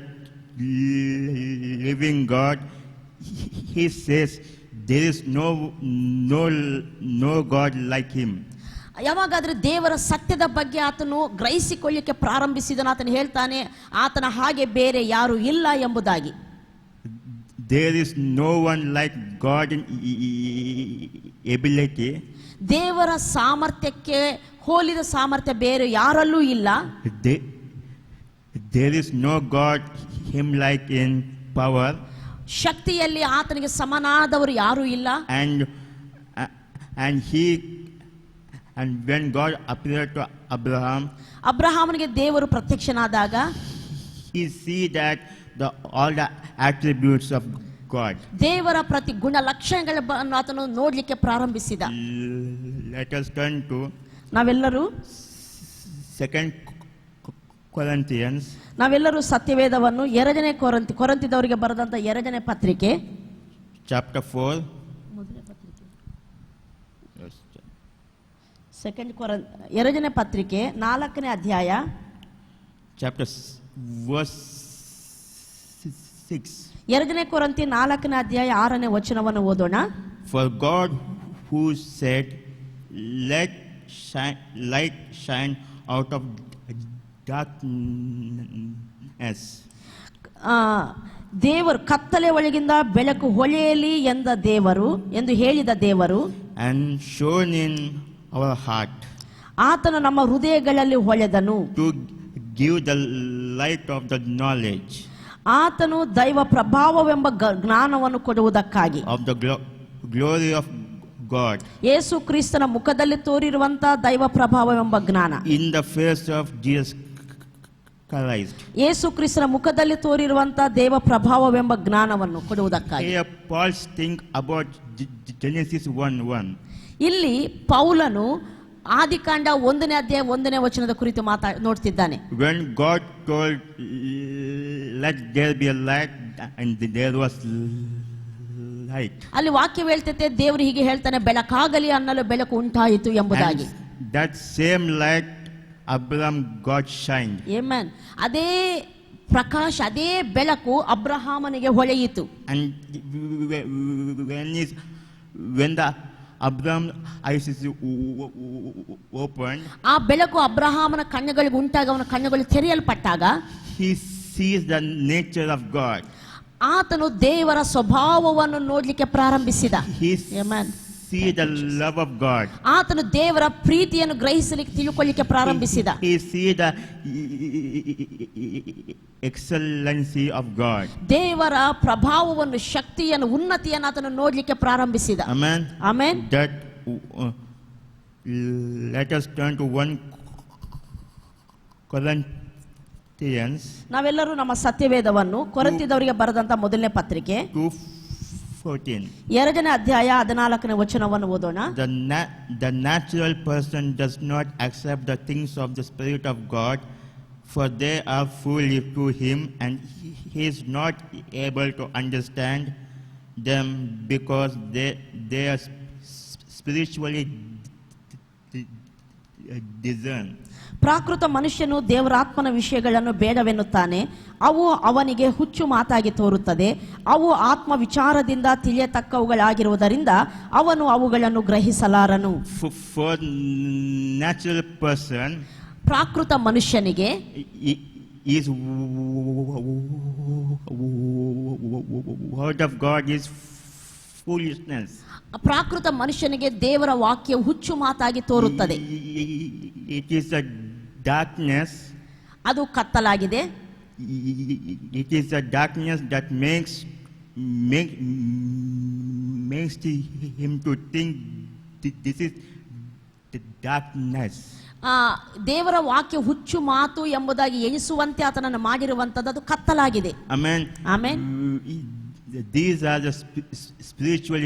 [SPEAKER 3] living God, he says there is no God like him.
[SPEAKER 4] ಯಾವಾಗಾದ್ರೆ ದೇವರ ಸತ್ಯದ ಬಗ್ಗೆ ಆತನು ಗ್ರಹಿಸಿಕೊಳ್ಳಿಕ್ಕೆ ಪ್ರಾರಂಭಿಸಿದನು, ಆತನು ಹೇಳ್ತಾನೆ, ಆತನ ಹಾಗೆ ಬೇರೆ ಯಾರು ಇಲ್ಲ ಎಂಬುದಾಗಿ.
[SPEAKER 3] There is no one like God in ability.
[SPEAKER 4] ದೇವರ ಸಾಮರ್ಥ್ಯಕ್ಕೆ ಹೋಲಿದ ಸಾಮರ್ಥ್ಯ ಬೇರೆ ಯಾರಲ್ಲೂ ಇಲ್ಲ.
[SPEAKER 3] There is no God him like in power.
[SPEAKER 4] ಶಕ್ತಿಯಲ್ಲಿ ಆತನಿಗೆ ಸಮನಾದವರು ಯಾರೂ ಇಲ್ಲ.
[SPEAKER 3] And when God appeared to Abraham,
[SPEAKER 4] ಅಬ್ರಹಾಮನಿಗೆ ದೇವರು ಪ್ರತ್ಯಕ್ಷನಾದಾಗ
[SPEAKER 3] he see that all the attributes of God.
[SPEAKER 4] ದೇವರ ಪ್ರತಿ ಗುಣ ಲಕ್ಷಣಗಳನ್ನು ಆತನು ನೋಡ್ಲಿಕ್ಕೆ ಪ್ರಾರಂಭಿಸಿದ.
[SPEAKER 3] Let us turn to
[SPEAKER 4] ನಾವೆಲ್ಲರೂ
[SPEAKER 3] 2 Corinthians
[SPEAKER 4] ನಾವೆಲ್ಲರೂ ಸತ್ಯವೇದವನ್ನು 2ನೇ ಕೊರಂತಿದವರಿಗೆ ಬರೆದಂತ 2ನೇ ಪತ್ರಿಕೆ
[SPEAKER 3] chapter 4. Yes.
[SPEAKER 4] 2ನೇ ಪತ್ರಿಕೆ 4ನೇ ಅಧ್ಯಾಯ
[SPEAKER 3] Chapter verse 6.
[SPEAKER 4] 2ನೇ ಕೊರಂತಿ 4ನೇ ಅಧ್ಯಾಯ 6ನೇ ವಚನವನ್ನು ಓದೋಣ.
[SPEAKER 3] For God who said, let light shine out of darkness.
[SPEAKER 4] ದೇವರು ಕತ್ತಲೆ ಒಳಗಿಂದ ಬೆಳಕು ಹೊಳೆಯಲಿ ಎಂದು ಹೇಳಿದ ದೇವರು
[SPEAKER 3] And shone in our heart
[SPEAKER 4] ಆತನು ನಮ್ಮ ಹೃದಯಗಳಲ್ಲಿ ಹೊಳೆದನು.
[SPEAKER 3] to give the light of the knowledge
[SPEAKER 4] ಆತನು ದೈವ ಪ್ರಭಾವವೆಂಬ ಜ್ಞಾನವನ್ನು ಕೊಡುವುದಕ್ಕಾಗಿ
[SPEAKER 3] of the glory of God
[SPEAKER 4] ಯೇಸು ಕ್ರಿಸ್ತನ ಮುಖದಲ್ಲಿ ತೋರಿರುವಂತ ದೈವ ಪ್ರಭಾವವೆಂಬ ಜ್ಞಾನ
[SPEAKER 3] in the face of Jesus Christ.
[SPEAKER 4] ಯೇಸು ಕ್ರಿಸ್ತನ ಮುಖದಲ್ಲಿ ತೋರಿರುವಂತ ದೇವ ಪ್ರಭಾವವೆಂಬ ಜ್ಞಾನವನ್ನು ಕೊಡುವುದಕ್ಕಾಗಿ.
[SPEAKER 3] Here Paul think about Genesis 1:1.
[SPEAKER 4] ಇಲ್ಲಿ ಪೌಲನು ಆದಿಕಾಂಡ 1ನೇ ಅಧ್ಯಾಯ 1ನೇ ವಚನದ ಕುರಿತು ನೋಡ್ತಿದ್ದಾನೆ.
[SPEAKER 3] When God told, let there be a light, and there was light.
[SPEAKER 4] ಅಲ್ಲಿ ವಾಕ್ಯ ಹೇಳ್ತೈತೆ, ದೇವರು ಹೀಗೆ ಹೇಳ್ತಾನೆ, ಬೆಳಕಾಗಲಿ ಅನ್ನಲು ಬೆಳಕು ಉಂಟಾಯಿತು ಎಂಬುದಾಗಿ.
[SPEAKER 3] And that same light Abraham God shined.
[SPEAKER 4] Amen. ಅದೇ ಪ್ರಕಾಶ, ಅದೇ ಬೆಳಕು ಅಬ್ರಹಾಮನಿಗೆ ಹೊಳೆಯಿತು.
[SPEAKER 3] And when the Abraham eyes is opened,
[SPEAKER 4] ಆ ಬೆಳಕು ಅಬ್ರಹಾಮನ ಕಣ್ಣುಗಳಿಗೆ ಉಂಟಾಗ, ಅವನ ಕಣ್ಣುಗಳು ತೆರೆಯಲ್ಪಟ್ಟಾಗ
[SPEAKER 3] he sees the nature of God.
[SPEAKER 4] ಆತನು ದೇವರ ಸ್ವಭಾವವನ್ನು ನೋಡ್ಲಿಕ್ಕೆ ಪ್ರಾರಂಭಿಸಿದ.
[SPEAKER 3] He
[SPEAKER 4] amen.
[SPEAKER 3] see the love of God.
[SPEAKER 4] ಆತನು ದೇವರ ಪ್ರೀತಿಯನ್ನು ಗ್ರಹಿಸಲಿಕ್ಕೆ ತಿಳ್ಕೊಳ್ಳಿಕ್ಕೆ ಪ್ರಾರಂಭಿಸಿದ.
[SPEAKER 3] He see the excellency of God.
[SPEAKER 4] ದೇವರ ಪ್ರಭಾವವನ್ನು, ಶಕ್ತಿಯನ್ನು, ಉನ್ನತಿಯನ್ನು ಆತನು ನೋಡ್ಲಿಕ್ಕೆ ಪ್ರಾರಂಭಿಸಿದ.
[SPEAKER 3] Amen.
[SPEAKER 4] Amen.
[SPEAKER 3] That let us turn to 1 Corinthians.
[SPEAKER 4] ನಾವೆಲ್ಲರೂ ನಮ್ಮ ಸತ್ಯವೇದವನ್ನು ಕೊರಿಂಥದವರಿಗೆ ಬರೆದಂತ 1ನೇ ಪತ್ರಿಕೆ
[SPEAKER 3] 2:14.
[SPEAKER 4] 2ನೇ ಅಧ್ಯಾಯ 14ನೇ ವಚನವನ್ನು ಓದೋಣ.
[SPEAKER 3] The natural person does not accept the things of the Spirit of God, for they are foolish to him, and he is not able to understand them because they are spiritually discerned.
[SPEAKER 4] ಪ್ರಾಕೃತ ಮನುಷ್ಯನು ದೇವರ ಆತ್ಮನ ವಿಷಯಗಳನ್ನು ಬೇಡವೆನ್ನುತ್ತಾನೆ, ಅವು ಅವನಿಗೆ ಹುಚ್ಚು ಮಾತಾಗಿ ತೋರುತ್ತದೆ. ಅವು ಆತ್ಮ ವಿಚಾರದಿಂದ ತಿಳಿಯತಕ್ಕವುಗಳಾಗಿರುವುದರಿಂದ ಅವನು ಅವುಗಳನ್ನು ಗ್ರಹಿಸಲಾರನು.
[SPEAKER 3] For natural person,
[SPEAKER 4] ಪ್ರಾಕೃತ ಮನುಷ್ಯನಿಗೆ
[SPEAKER 3] is word of God is foolishness.
[SPEAKER 4] ಪ್ರಾಕೃತ ಮನುಷ್ಯನಿಗೆ ದೇವರ ವಾಕ್ಯ ಹುಚ್ಚು ಮಾತಾಗಿ ತೋರುತ್ತದೆ.
[SPEAKER 3] It is a darkness.
[SPEAKER 4] ಅದು ಕತ್ತಲಾಗಿದೆ.
[SPEAKER 3] It is a darkness that makes him to think this is the darkness.
[SPEAKER 4] ದೇವರ ವಾಕ್ಯ ಹುಚ್ಚು ಮಾತು ಎಂಬುದಾಗಿ ಎಣಿಸುವಂತೆ ಆತನನ್ನು ಮಾಡಿರುವಂತದ್ದು ಅದು ಕತ್ತಲಾಗಿದೆ.
[SPEAKER 3] Amen.
[SPEAKER 4] Amen.
[SPEAKER 3] These are the spiritual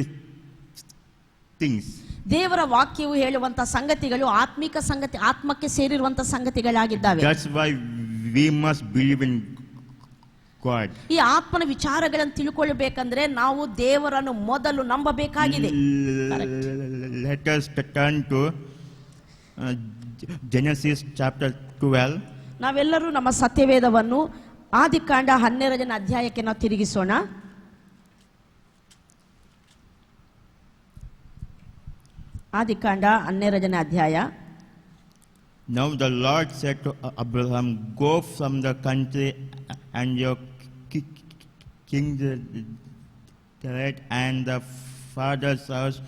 [SPEAKER 3] things.
[SPEAKER 4] ದೇವರ ವಾಕ್ಯವು ಹೇಳುವಂತ ಸಂಗತಿಗಳು ಆತ್ಮಿಕ ಸಂಗತಿ, ಆತ್ಮಕ್ಕೆ ಸೇರಿರುವಂತ ಸಂಗತಿಗಳಾಗಿದ್ದಾವೆ.
[SPEAKER 3] That's why we must believe in God.
[SPEAKER 4] ಈ ಆತ್ಮನ ವಿಚಾರಗಳನ್ನು ತಿಳ್ಕೊಳ್ಳಬೇಕಂದ್ರೆ ನಾವು ದೇವರನ್ನು ಮೊದಲು ನಂಬಬೇಕಾಗಿದೆ.
[SPEAKER 3] Let us turn to Genesis chapter 12.
[SPEAKER 4] ನಾವೆಲ್ಲರೂ ನಮ್ಮ ಸತ್ಯವೇದವನ್ನು ಆದಿಕಾಂಡ 12ನೇ ಅಧ್ಯಾಯಕ್ಕೆ ನಾವು ತಿರುಗಿಸೋಣ. ಆದಿಕಾಂಡ 12ನೇ ಅಧ್ಯಾಯ.
[SPEAKER 3] Now the Lord said to Abraham, go from the country and your kindred and the father's house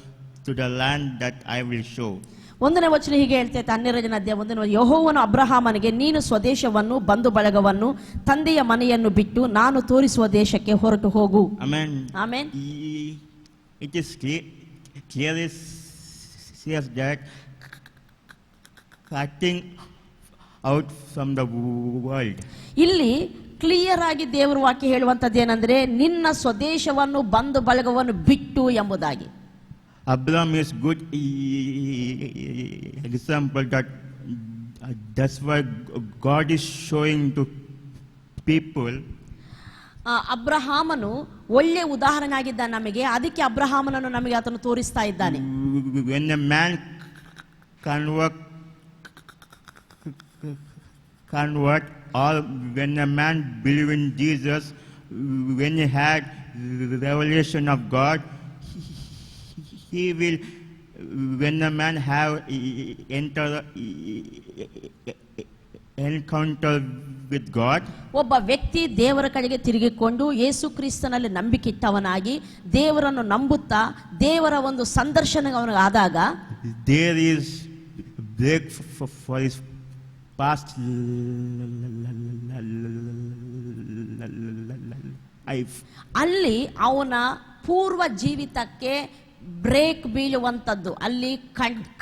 [SPEAKER 3] to the land that I will show.
[SPEAKER 4] 1ನೇ ವಚನ ಹೀಗೆ ಹೇಳ್ತೈತೆ, 12ನೇ ಅಧ್ಯಾಯ 1ನೇ ವಚನ. ಯೆಹೋವನು ಅಬ್ರಹಾಮನಿಗೆ, ನೀನು ಸ್ವದೇಶವನ್ನು, ಬಂಧು ಬಳಗವನ್ನು, ತಂದೆಯ ಮನೆಯನ್ನು ಬಿಟ್ಟು ನಾನು ತೋರಿಸುವ ದೇಶಕ್ಕೆ ಹೊರಟು ಹೋಗು.
[SPEAKER 3] Amen.
[SPEAKER 4] Amen.
[SPEAKER 3] It is clearly says that cutting out from the world.
[SPEAKER 4] ಇಲ್ಲಿ ಕ್ಲಿಯರ್ ಆಗಿ ದೇವರ ವಾಕ್ಯ ಹೇಳುವಂಥದ್ದು ಏನಂದ್ರೆ ನಿನ್ನ ಸ್ವದೇಶವನ್ನು ಬಂಧು ಬಳಗವನ್ನು ಬಿಟ್ಟು ಎಂಬುದಾಗಿ.
[SPEAKER 3] Abraham is good example that's why God is showing to people.
[SPEAKER 4] ಅಬ್ರಹಾಮನು ಒಳ್ಳೆ ಉದಾಹರಣೆ ಆಗಿದ್ದ ನಮಗೆ, ಅದಕ್ಕೆ ಅಬ್ರಹಾಮನನ್ನು ನಮಗೆ ಆತನು ತೋರಿಸ್ತಾ ಇದ್ದಾನೆ.
[SPEAKER 3] When a man convert or when a man believe in Jesus, when he had revelation of God, he will, when a man have encounter with God,
[SPEAKER 4] ಒಬ್ಬ ವ್ಯಕ್ತಿ ದೇವರ ಕಡೆಗೆ ತಿರುಗಿಕೊಂಡು ಯೇಸು ಕ್ರಿಸ್ತನಲ್ಲಿ ನಂಬಿಕೆಟ್ಟವನಾಗಿ ದೇವರನ್ನು ನಂಬುತ್ತಾ ದೇವರ ಒಂದು ಸಂದರ್ಶನ ಅವನಿಗೆ ಆದಾಗ
[SPEAKER 3] there is break for his past life.
[SPEAKER 4] ಅಲ್ಲಿ ಅವನ ಪೂರ್ವ ಜೀವಿತಕ್ಕೆ ಬ್ರೇಕ್ ಬೀಳುವಂಥದ್ದು, ಅಲ್ಲಿ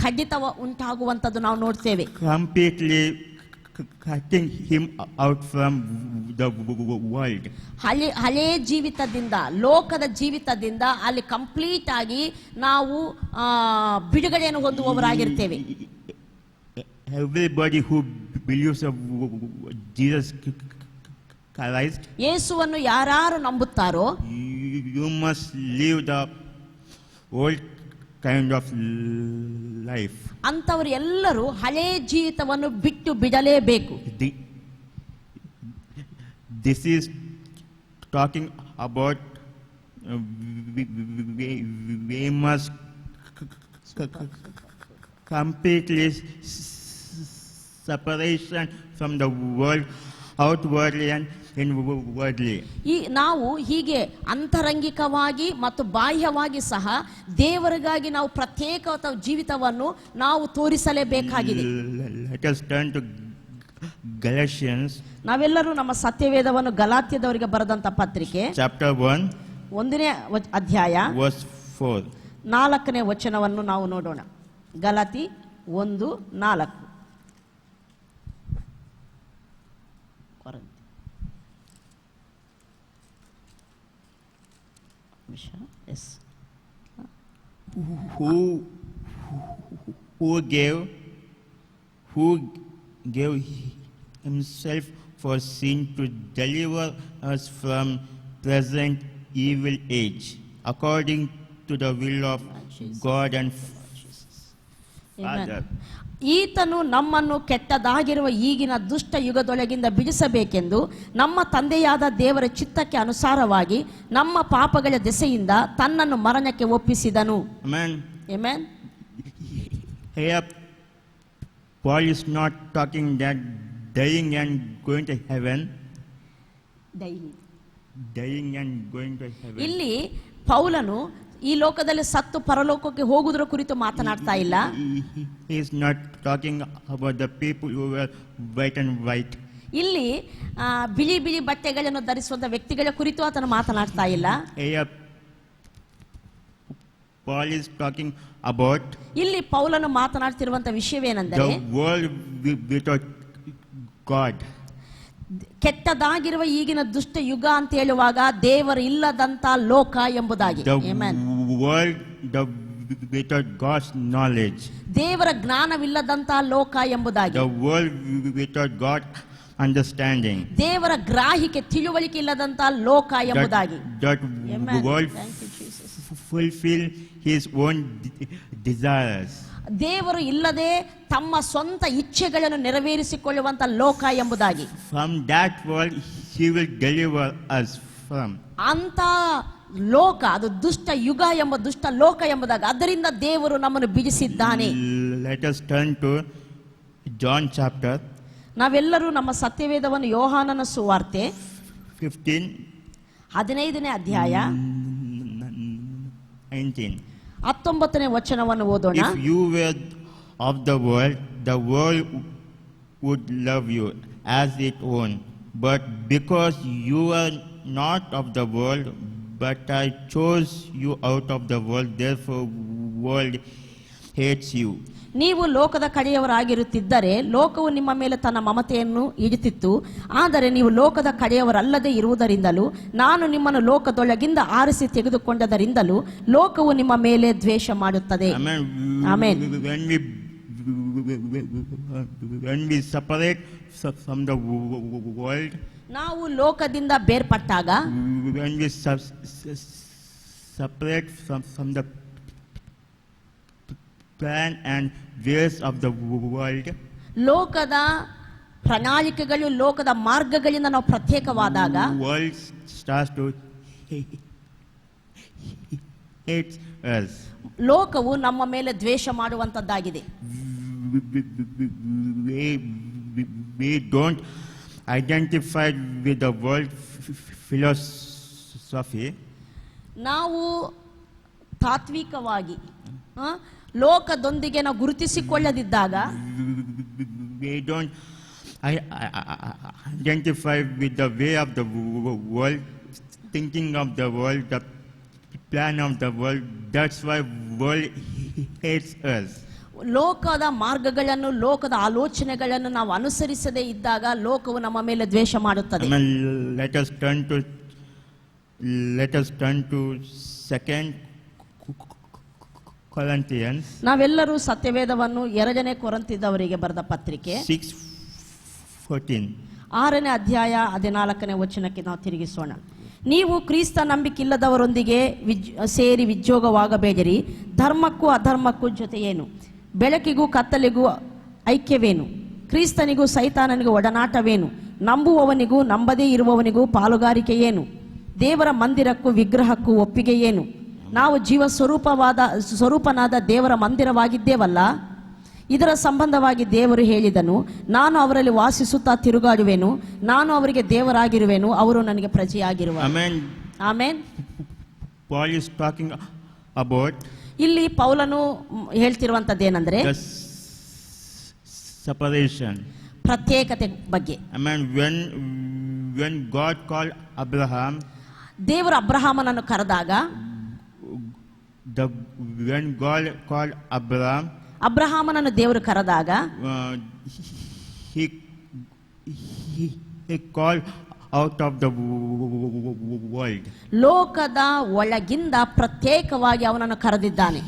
[SPEAKER 4] ಖಂಡಿತ ಉಂಟಾಗುವಂಥದ್ದು ನಾವು ನೋಡ್ತೇವೆ.
[SPEAKER 3] Completely cutting him out from the world.
[SPEAKER 4] ಹಳೆ ಜೀವಿತದಿಂದ, ಲೋಕದ ಜೀವಿತದಿಂದ ಅಲ್ಲಿ ಕಂಪ್ಲೀಟ್ ಆಗಿ ನಾವು ಬಿಡುಗಡೆಯನ್ನು ಹೊಂದುವವರಾಗಿರ್ತೇವೆ.
[SPEAKER 3] Everybody who believes of Jesus Christ,
[SPEAKER 4] ಯೇಸುವನ್ನು ಯಾರು ನಂಬುತ್ತಾರೋ
[SPEAKER 3] you must live the old kind of life.
[SPEAKER 4] ಅಂತವರು ಎಲ್ಲರೂ ಹಳೆ ಜೀವಿತವನ್ನು ಬಿಟ್ಟು ಬಿಡಲೇಬೇಕು.
[SPEAKER 3] This is talking about we must completely separation from the world, outwardly and inwardly.
[SPEAKER 4] ನಾವು ಹೀಗೆ ಅಂತರಂಗಿಕವಾಗಿ ಮತ್ತು ಬಾಹ್ಯವಾಗಿ ಸಹ ದೇವರಿಗಾಗಿ ನಾವು ಪ್ರತ್ಯೇಕ ಜೀವಿತವನ್ನು ನಾವು ತೋರಿಸಲೇಬೇಕಾಗಿದೆ.
[SPEAKER 3] Let us turn to Galatians.
[SPEAKER 4] ನಾವೆಲ್ಲರೂ ನಮ್ಮ ಸತ್ಯವೇದವನ್ನು ಗಲಾತ್ಯದವರಿಗೆ ಬರೆದಂತ ಪತ್ರಿಕೆ
[SPEAKER 3] Chapter 1,
[SPEAKER 4] 1ನೇ ಅಧ್ಯಾಯ
[SPEAKER 3] verse 4.
[SPEAKER 4] 4ನೇ ವಚನವನ್ನು ನಾವು ನೋಡೋಣ. Galatians 1:4. Yes.
[SPEAKER 3] Who gave himself for sin to deliver us from present evil age, according to the will of God and Father.
[SPEAKER 4] ಈತನು ನಮ್ಮನ್ನು ಕೆಟ್ಟದಾಗಿರುವ ಈಗಿನ ದುಷ್ಟ ಯುಗದೊಳಗಿಂದ ಬಿಡಿಸಬೇಕೆಂದು ನಮ್ಮ ತಂದೆಯಾದ ದೇವರ ಚಿತ್ತಕ್ಕೆ ಅನುಸಾರವಾಗಿ ನಮ್ಮ ಪಾಪಗಳ ದೆಸೆಯಿಂದ ತನ್ನನ್ನು ಮರಣಕ್ಕೆ ಒಪ್ಪಿಸಿದನು.
[SPEAKER 3] Amen.
[SPEAKER 4] Amen.
[SPEAKER 3] Here Paul is not talking that dying and going to heaven. Dying and going to heaven.
[SPEAKER 4] ಇಲ್ಲಿ ಪೌಲನು ಈ ಲೋಕದಲ್ಲಿ ಸತ್ತು ಪರಲೋಕಕ್ಕೆ ಹೋಗುವುದರ ಕುರಿತು ಮಾತನಾಡ್ತಾ ಇಲ್ಲ.
[SPEAKER 3] He is not talking about the people who were white and white.
[SPEAKER 4] ಇಲ್ಲಿ ಬಿಳಿ ಬಿಳಿ ಬಟ್ಟೆಗಳನ್ನು ಧರಿಸುವಂತ ವ್ಯಕ್ತಿಗಳ ಕುರಿತು ಆತನು ಮಾತನಾಡ್ತಾ ಇಲ್ಲ.
[SPEAKER 3] Paul is talking about
[SPEAKER 4] ಇಲ್ಲಿ ಪೌಲನು ಮಾತನಾಡ್ತಿರುವಂತ ವಿಷಯವೇನೆಂದರೆ
[SPEAKER 3] the world without God.
[SPEAKER 4] ಕೆಟ್ಟದಾಗಿರುವ ಈಗಿನ ದುಷ್ಟ ಯುಗ ಅಂತ ಹೇಳುವಾಗ ದೇವರು ಇಲ್ಲದಂತ ಲೋಕ ಎಂಬುದಾಗಿ.
[SPEAKER 3] The without God's knowledge.
[SPEAKER 4] ದೇವರ ಜ್ಞಾನವಿಲ್ಲದಂತ ಲೋಕ ಎಂಬುದಾಗಿ.
[SPEAKER 3] The world without God understanding.
[SPEAKER 4] ದೇವರ ಗ್ರಾಹಿಕೆ ತಿಳುವಳಿಕೆ ಇಲ್ಲದಂತ ಲೋಕ ಎಂಬುದಾಗಿ.
[SPEAKER 3] That world fulfill his own desires.
[SPEAKER 4] ದೇವರು ಇಲ್ಲದೆ ತಮ್ಮ ಸ್ವಂತ ಇಚ್ಛೆಗಳನ್ನು ನೆರವೇರಿಸಿಕೊಳ್ಳುವಂತ ಲೋಕ ಎಂಬುದಾಗಿ.
[SPEAKER 3] From that world he will deliver us from.
[SPEAKER 4] ಅಂತ ಲೋಕ, ಅದು ದುಷ್ಟ ಯುಗ ಎಂಬ ದುಷ್ಟ ಲೋಕ ಎಂಬುದಾಗಿ. ಅದರಿಂದ ದೇವರು ನಮ್ಮನ್ನು ಬಿಡಿಸಿದ್ದಾನೆ.
[SPEAKER 3] Let us turn to John chapter.
[SPEAKER 4] ನಾವೆಲ್ಲರೂ ನಮ್ಮ ಸತ್ಯವೇದವನ್ನು ಯೋಹಾನನ ಸುವಾರ್ತೆ
[SPEAKER 3] 15ನೇ
[SPEAKER 4] ಅಧ್ಯಾಯ
[SPEAKER 3] 19.
[SPEAKER 4] 19ನೇ ವಚನವನ್ನು ಓದೋಣ.
[SPEAKER 3] If you were of the world would love you as its own. But because you are not of the world, but I chose you out of the world, therefore world hates you.
[SPEAKER 4] ನೀವು ಲೋಕದ ಕಡೆಯವರಾಗಿರುತ್ತಿದ್ದರೆ ಲೋಕವು ನಿಮ್ಮ ಮೇಲೆ ತನ್ನ ಮಮತೆಯನ್ನು ಇಡುತ್ತಿತ್ತು. ಆದರೆ ನೀವು ಲೋಕದ ಕಡೆಯವರಲ್ಲದೆ ಇರುವುದರಿಂದಲೂ ನಾನು ನಿಮ್ಮನ್ನು ಲೋಕದೊಳಗಿಂದ ಆರಿಸಿ ತೆಗೆದುಕೊಂಡದರಿಂದಲೂ ಲೋಕವು ನಿಮ್ಮ ಮೇಲೆ ದ್ವೇಷ ಮಾಡುತ್ತದೆ.
[SPEAKER 3] Amen. When we separate from the world,
[SPEAKER 4] ನಾವು ಲೋಕದಿಂದ ಬೇರ್ಪಟ್ಟಾಗ,
[SPEAKER 3] when we separate from the plan and ways of the world,
[SPEAKER 4] ಲೋಕದ ಪ್ರಣಾಳಿಕೆಗಳು ಲೋಕದ ಮಾರ್ಗಗಳಿಂದ ನಾವು ಪ್ರತ್ಯೇಕವಾದಾಗ
[SPEAKER 3] world starts to hate us.
[SPEAKER 4] ಲೋಕವು ನಮ್ಮ ಮೇಲೆ ದ್ವೇಷ ಮಾಡುವಂತದ್ದಾಗಿದೆ.
[SPEAKER 3] We don't identify with the world philosophy.
[SPEAKER 4] ನಾವು ತಾತ್ವಿಕವಾಗಿ ಲೋಕದೊಂದಿಗೆ ನಾವು ಗುರುತಿಸಿಕೊಳ್ಳದಿದ್ದಾಗ,
[SPEAKER 3] We don't identify with the way of the world, thinking of the world, the plan of the world. That's why world hates us.
[SPEAKER 4] ಲೋಕದ ಮಾರ್ಗಗಳನ್ನು ಲೋಕದ ಆಲೋಚನೆಗಳನ್ನು ನಾವು ಅನುಸರಿಸದೇ ಇದ್ದಾಗ ಲೋಕವು ನಮ್ಮ ಮೇಲೆ ದ್ವೇಷ ಮಾಡುತ್ತದೆ.
[SPEAKER 3] Let us turn to 2 Corinthians.
[SPEAKER 4] ನಾವೆಲ್ಲರೂ ಸತ್ಯವೇದವನ್ನು 2ನೇ ಕೊರಿಂಥದವರಿಗೆ ಬರೆದ ಪತ್ರಿಕೆ
[SPEAKER 3] 6:14.
[SPEAKER 4] 6ನೇ ಅಧ್ಯಾಯ 14ನೇ ವಚನಕ್ಕೆ ನಾವು ತಿರುಗಿಸೋಣ. ನೀವು ಕ್ರಿಸ್ತ ನಂಬಿಕಿಲ್ಲದವರೊಂದಿಗೆ ಸೇರಿ ವಿಜ್ಜೋಗವಾಗಬೇಡಿರಿ. ಧರ್ಮಕ್ಕೂ ಅಧರ್ಮಕ್ಕೂ ಜೊತೆಯೇನು? ಬೆಳಕಿಗೂ ಕತ್ತಲಿಗೂ ಐಕ್ಯವೇನು? ಕ್ರಿಸ್ತನಿಗೂ ಸೈತಾನನಿಗೂ ಒಡನಾಟವೇನು? ನಂಬುವವನಿಗೂ ನಂಬದೇ ಇರುವವನಿಗೂ ಪಾಲುಗಾರಿಕೆ ಏನು? ದೇವರ ಮಂದಿರಕ್ಕೂ ವಿಗ್ರಹಕ್ಕೂ ಒಪ್ಪಿಗೆ ಏನು? ನಾವು ಜೀವ ಸ್ವರೂಪನಾದ ದೇವರ ಮಂದಿರವಾಗಿದ್ದೇವಲ್ಲ. ಇದರ ಸಂಬಂಧವಾಗಿ ದೇವರು ಹೇಳಿದನು, ನಾನು ಅವರಲ್ಲಿ ವಾಸಿಸುತ್ತಾ ತಿರುಗಾಡುವೆನು, ನಾನು ಅವರಿಗೆ ದೇವರಾಗಿರುವೆನು, ಅವರು ನನಗೆ ಪ್ರಜೆಯಾಗಿರುವರು. Amen.
[SPEAKER 3] Paul is talking about
[SPEAKER 4] ಇಲ್ಲಿ ಪೌಲನು ಹೇಳ್ತಿರುವಂತದ್ದೇನೆಂದ್ರೆ
[SPEAKER 3] separation,
[SPEAKER 4] ಪ್ರತ್ಯೇಕತೆ ಬಗ್ಗೆ.
[SPEAKER 3] When God called Abraham,
[SPEAKER 4] ದೇವರು ಅಬ್ರಹಾಮನನ್ನು ಕರೆದಾಗ,
[SPEAKER 3] when God called Abraham,
[SPEAKER 4] ಅಬ್ರಹಾಮನನ್ನು ದೇವರು ಕರೆದಾಗ
[SPEAKER 3] he called out of the world.
[SPEAKER 4] ಲೋಕದ ಒಳಗಿಂದ ಪ್ರತ್ಯೇಕವಾಗಿ ಅವನನ್ನು ಕರೆದಿದ್ದಾನೆ.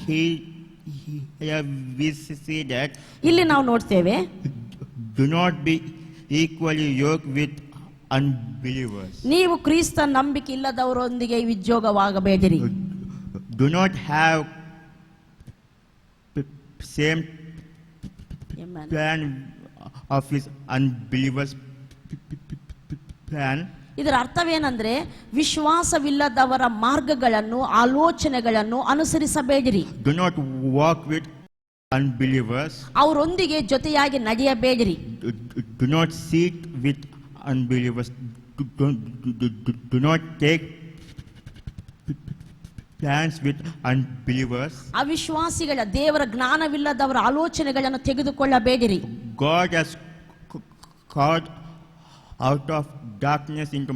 [SPEAKER 3] We see that
[SPEAKER 4] ಇಲ್ಲಿ ನಾವು ನೋಡ್ತೇವೆ,
[SPEAKER 3] do not be equally yoked with unbelievers.
[SPEAKER 4] ನೀವು ಕ್ರಿಸ್ತ ನಂಬಿಕೆ ಇಲ್ಲದವರೊಂದಿಗೆ ವಿಜ್ಜೋಗವಾಗಬೇಡಿರಿ.
[SPEAKER 3] Do not have same plan of his unbelievers plan.
[SPEAKER 4] ಇದರ ಅರ್ಥವೇನೆಂದ್ರೆ ವಿಶ್ವಾಸವಿಲ್ಲದವರ ಮಾರ್ಗಗಳನ್ನು ಆಲೋಚನೆಗಳನ್ನು ಅನುಸರಿಸಬೇಡಿರಿ.
[SPEAKER 3] Do not walk with unbelievers.
[SPEAKER 4] ಅವರೊಂದಿಗೆ ಜೊತೆಯಾಗಿ ನಡೆಯಬೇಡಿರಿ.
[SPEAKER 3] Do not sit with unbelievers. Do not take plans with unbelievers.
[SPEAKER 4] ಅವಿಶ್ವಾಸಿಗಳ ದೇವರ ಜ್ಞಾನವಿಲ್ಲದವರ ಆಲೋಚನೆಗಳನ್ನು ತೆಗೆದುಕೊಳ್ಳಬೇಡಿರಿ.
[SPEAKER 3] God has called out of darkness into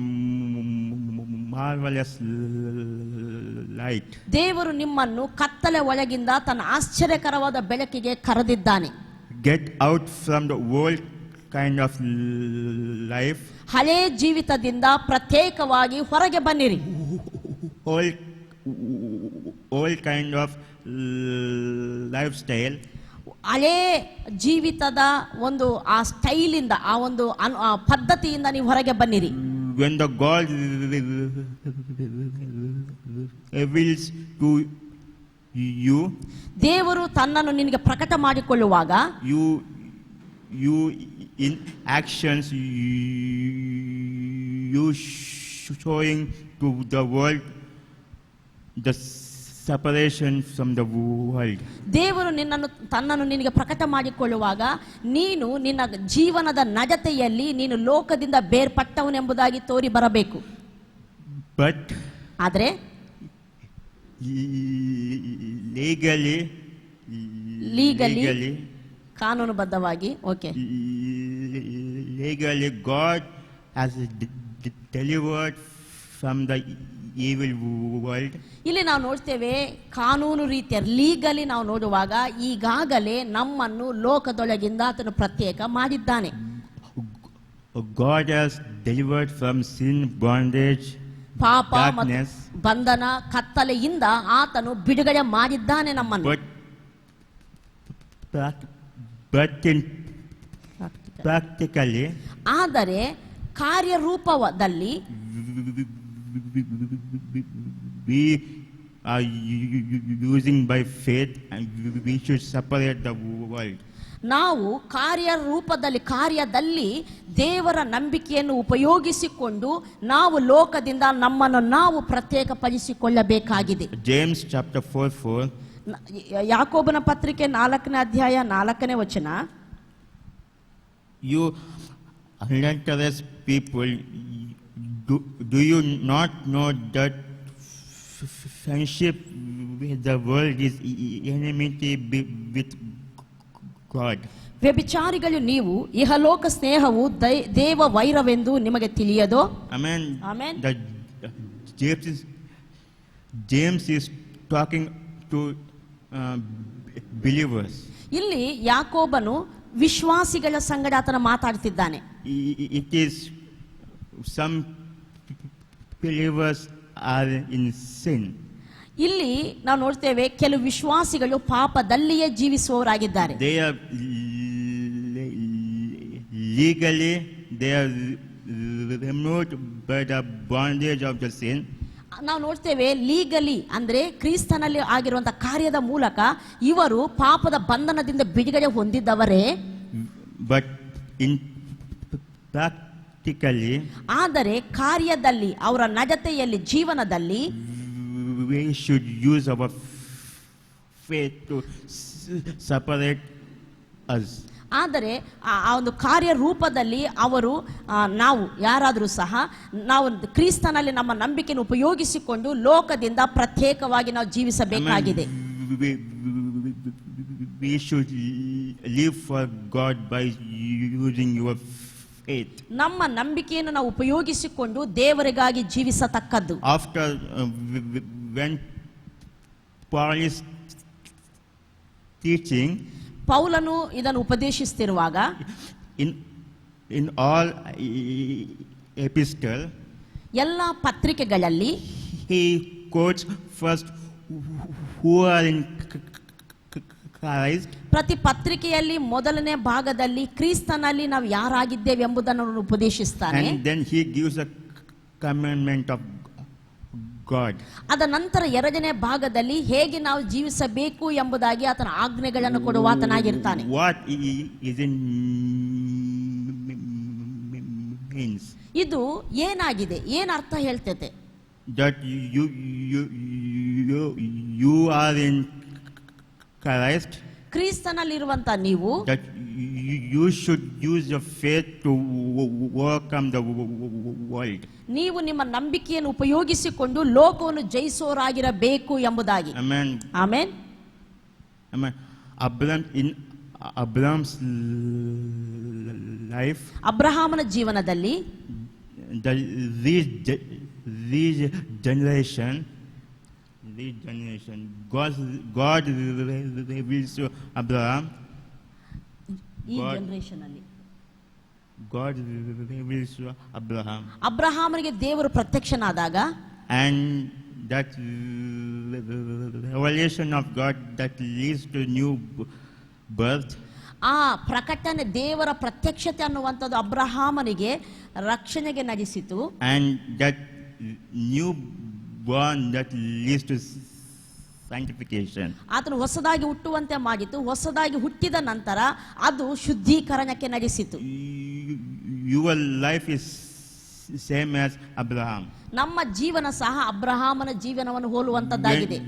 [SPEAKER 3] marvelous light.
[SPEAKER 4] ದೇವರು ನಿಮ್ಮನ್ನು ಕತ್ತಲೆ ಒಳಗಿಂದ ತನ್ನ ಆಶ್ಚರ್ಯಕರವಾದ ಬೆಳಕಿಗೆ ಕರೆದಿದ್ದಾನೆ.
[SPEAKER 3] Get out from the old kind of life.
[SPEAKER 4] ಹಳೆ ಜೀವಿತದಿಂದ ಪ್ರತ್ಯೇಕವಾಗಿ ಹೊರಗೆ ಬನ್ನಿರಿ.
[SPEAKER 3] Old kind of lifestyle.
[SPEAKER 4] ಹಳೇ ಜೀವಿತದ ಒಂದು ಆ ಸ್ಟೈಲಿಂದ ಆ ಒಂದು ಪದ್ಧತಿಯಿಂದ ನೀವು ಹೊರಗೆ ಬನ್ನಿರಿ.
[SPEAKER 3] When the God reveals to you,
[SPEAKER 4] ದೇವರು ತನ್ನನ್ನು ನಿನಗೆ ಪ್ರಕಟ ಮಾಡಿಕೊಳ್ಳುವಾಗ
[SPEAKER 3] you in actions you showing to the world the separation from the world.
[SPEAKER 4] ದೇವರು ತನ್ನನ್ನು ನಿನಗೆ ಪ್ರಕಟ ಮಾಡಿಕೊಳ್ಳುವಾಗ ನೀನು ನಿನ್ನ ಜೀವನದ ನಡತೆಯಲ್ಲಿ ನೀನು ಲೋಕದಿಂದ ಬೇರ್ಪಟ್ಟವನೆಂಬುದಾಗಿ ತೋರಿ ಬರಬೇಕು.
[SPEAKER 3] But
[SPEAKER 4] ಆದರೆ legally ಕಾನೂನುಬದ್ಧವಾಗಿ
[SPEAKER 3] legally God has delivered from the evil world.
[SPEAKER 4] ಇಲ್ಲಿ ನಾವು ನೋಡ್ತೇವೆ ಕಾನೂನು ರೀತಿಯ ಲೀಗಲಿ ನಾವು ನೋಡುವಾಗ ಈಗಾಗಲೇ ನಮ್ಮನ್ನು ಲೋಕದೊಳಗಿಂದ ಆತನು ಪ್ರತ್ಯೇಕ ಮಾಡಿದ್ದಾನೆ.
[SPEAKER 3] God has delivered from sin, bondage,
[SPEAKER 4] ಪಾಪ
[SPEAKER 3] darkness.
[SPEAKER 4] ಮತ್ತು ಬಂಧನ ಕತ್ತಲೆಯಿಂದ ಆತನು ಬಿಡುಗಡೆ ಮಾಡಿದ್ದಾನೆ ನಮ್ಮನ್ನು.
[SPEAKER 3] But in practically,
[SPEAKER 4] ಆದರೆ ಕಾರ್ಯರೂಪದಲ್ಲಿ
[SPEAKER 3] we are using by faith, and we should separate the world.
[SPEAKER 4] ನಾವು ಕಾರ್ಯದಲ್ಲಿ ದೇವರ ನಂಬಿಕೆಯನ್ನು ಉಪಯೋಗಿಸಿಕೊಂಡು ನಾವು ಲೋಕದಿಂದ ನಮ್ಮನ್ನು ನಾವು ಪ್ರತ್ಯೇಕಪಡಿಸಿಕೊಳ್ಳಬೇಕಾಗಿದೆ.
[SPEAKER 3] James chapter 4:4.
[SPEAKER 4] ಯಾಕೋಬನ ಪತ್ರಿಕೆ 4ನೇ ಅಧ್ಯಾಯ 4ನೇ ವಚನ.
[SPEAKER 3] You adulterous people, do you not know that friendship with the world is enmity with God?
[SPEAKER 4] ವ್ಯಭಿಚಾರಿಗಳು ನೀವು, ಇಹಲೋಕ ಸ್ನೇಹವು ದೇವ ವೈರವೆಂದು ನಿಮಗೆ ತಿಳಿಯದೋ?
[SPEAKER 3] Amen.
[SPEAKER 4] Amen.
[SPEAKER 3] James is talking to believers.
[SPEAKER 4] ಇಲ್ಲಿ ಯಾಕೋಬನು ವಿಶ್ವಾಸಿಗಳ ಸಂಗಡ ಆತನ ಮಾತಾಡ್ತಿದ್ದಾನೆ.
[SPEAKER 3] It is some believers are in sin.
[SPEAKER 4] ಇಲ್ಲಿ ನಾವು ನೋಡ್ತೇವೆ ಕೆಲವು ವಿಶ್ವಾಸಿಗಳು ಪಾಪದಲ್ಲಿಯೇ ಜೀವಿಸುವವರಾಗಿದ್ದಾರೆ.
[SPEAKER 3] They are legally they are removed by the bondage of the sin.
[SPEAKER 4] ನಾವು ನೋಡ್ತೇವೆ ಲೀಗಲಿ ಅಂದ್ರೆ ಕ್ರಿಸ್ತನಲ್ಲಿ ಆಗಿರುವಂತಹ ಕಾರ್ಯದ ಮೂಲಕ ಇವರು ಪಾಪದ ಬಂಧನದಿಂದ ಬಿಡುಗಡೆ ಹೊಂದಿದವರೇ.
[SPEAKER 3] But in practically,
[SPEAKER 4] ಆದರೆ ಕಾರ್ಯದಲ್ಲಿ ಅವರ ನಡತೆಯಲ್ಲಿ ಜೀವನದಲ್ಲಿ
[SPEAKER 3] we should use our faith to separate us.
[SPEAKER 4] ಆದರೆ ಆ ಒಂದು ಕಾರ್ಯರೂಪದಲ್ಲಿ ಅವರು ನಾವು ಯಾರಾದರೂ ಸಹ ನಾವು ಕ್ರಿಸ್ತನಲ್ಲಿ ನಮ್ಮ ನಂಬಿಕೆಯನ್ನು ಉಪಯೋಗಿಸಿಕೊಂಡು ಲೋಕದಿಂದ ಪ್ರತ್ಯೇಕವಾಗಿ ನಾವು ಜೀವಿಸಬೇಕಾಗಿದೆ.
[SPEAKER 3] We should live for God by using your faith.
[SPEAKER 4] ನಮ್ಮ ನಂಬಿಕೆಯನ್ನು ನಾವು ಉಪಯೋಗಿಸಿಕೊಂಡು ದೇವರಿಗಾಗಿ ಜೀವಿಸತಕ್ಕದ್ದು.
[SPEAKER 3] After when Paul is teaching,
[SPEAKER 4] ಪೌಲನು ಇದನ್ನು ಉಪದೇಶಿಸುತ್ತಿರುವಾಗ
[SPEAKER 3] in all epistle,
[SPEAKER 4] ಎಲ್ಲ ಪತ್ರಿಕೆಗಳಲ್ಲಿ
[SPEAKER 3] he quotes first who are in Christ.
[SPEAKER 4] ಪ್ರತಿ ಪತ್ರಿಕೆಯಲ್ಲಿ ಮೊದಲನೇ ಭಾಗದಲ್ಲಿ ಕ್ರಿಸ್ತನಲ್ಲಿ ನಾವು ಯಾರಾಗಿದ್ದೇವೆ ಎಂಬುದನ್ನು ಉಪದೇಶಿಸ್ತಾನೆ.
[SPEAKER 3] And then he gives a commandment of God.
[SPEAKER 4] ಅದ ನಂತರ ಎರಡನೇ ಭಾಗದಲ್ಲಿ ಹೇಗೆ ನಾವು ಜೀವಿಸಬೇಕು ಎಂಬುದಾಗಿ ಆತನ ಆಜ್ಞೆಗಳನ್ನು ಕೊಡುವ ಆತನಾಗಿರ್ತಾನೆ.
[SPEAKER 3] What is in means?
[SPEAKER 4] ಇದು ಏನಾಗಿದೆ, ಏನ್ ಅರ್ಥ ಹೇಳ್ತೈತೆ?
[SPEAKER 3] That you are in Christ.
[SPEAKER 4] ಕ್ರಿಸ್ತನಲ್ಲಿರುವಂತ ನೀವು
[SPEAKER 3] That you should use your faith to overcome the world.
[SPEAKER 4] ನೀವು ನಿಮ್ಮ ನಂಬಿಕೆಯನ್ನು ಉಪಯೋಗಿಸಿಕೊಂಡು ಲೋಕವನ್ನು ಜಯಿಸೋರಾಗಿರಬೇಕು ಎಂಬುದಾಗಿ.
[SPEAKER 3] Amen.
[SPEAKER 4] Amen.
[SPEAKER 3] Amen. In Abraham's life,
[SPEAKER 4] ಅಬ್ರಹಾಮನ ಜೀವನದಲ್ಲಿ
[SPEAKER 3] this generation, God reveals to Abraham.
[SPEAKER 4] ಈ ಜನರೇಷನ್ ಅಲ್ಲಿ
[SPEAKER 3] God reveals to Abraham.
[SPEAKER 4] ಅಬ್ರಹಾಮನಿಗೆ ದೇವರು ಪ್ರತ್ಯಕ್ಷನಾದಾಗ
[SPEAKER 3] And that revelation of God that leads to new birth.
[SPEAKER 4] ಆ ಪ್ರಕಟಣೆ ದೇವರ ಪ್ರತ್ಯಕ್ಷತೆ ಅನ್ನುವಂಥದ್ದು ಅಬ್ರಹಾಮನಿಗೆ ರಕ್ಷಣೆಗೆ ನಡೆಸಿತು.
[SPEAKER 3] And that new born that leads to sanctification.
[SPEAKER 4] ಆತನು ಹೊಸದಾಗಿ ಹುಟ್ಟುವಂತೆ ಮಾಡಿತು. ಹೊಸದಾಗಿ ಹುಟ್ಟಿದ ನಂತರ ಅದು ಶುದ್ಧೀಕರಣಕ್ಕೆ ನಡೆಸಿತು.
[SPEAKER 3] Your life is same as Abraham.
[SPEAKER 4] ನಮ್ಮ ಜೀವನ ಸಹ ಅಬ್ರಹಾಮನ ಜೀವನವನ್ನು ಹೋಲುವಂತದ್ದಾಗಿದೆ.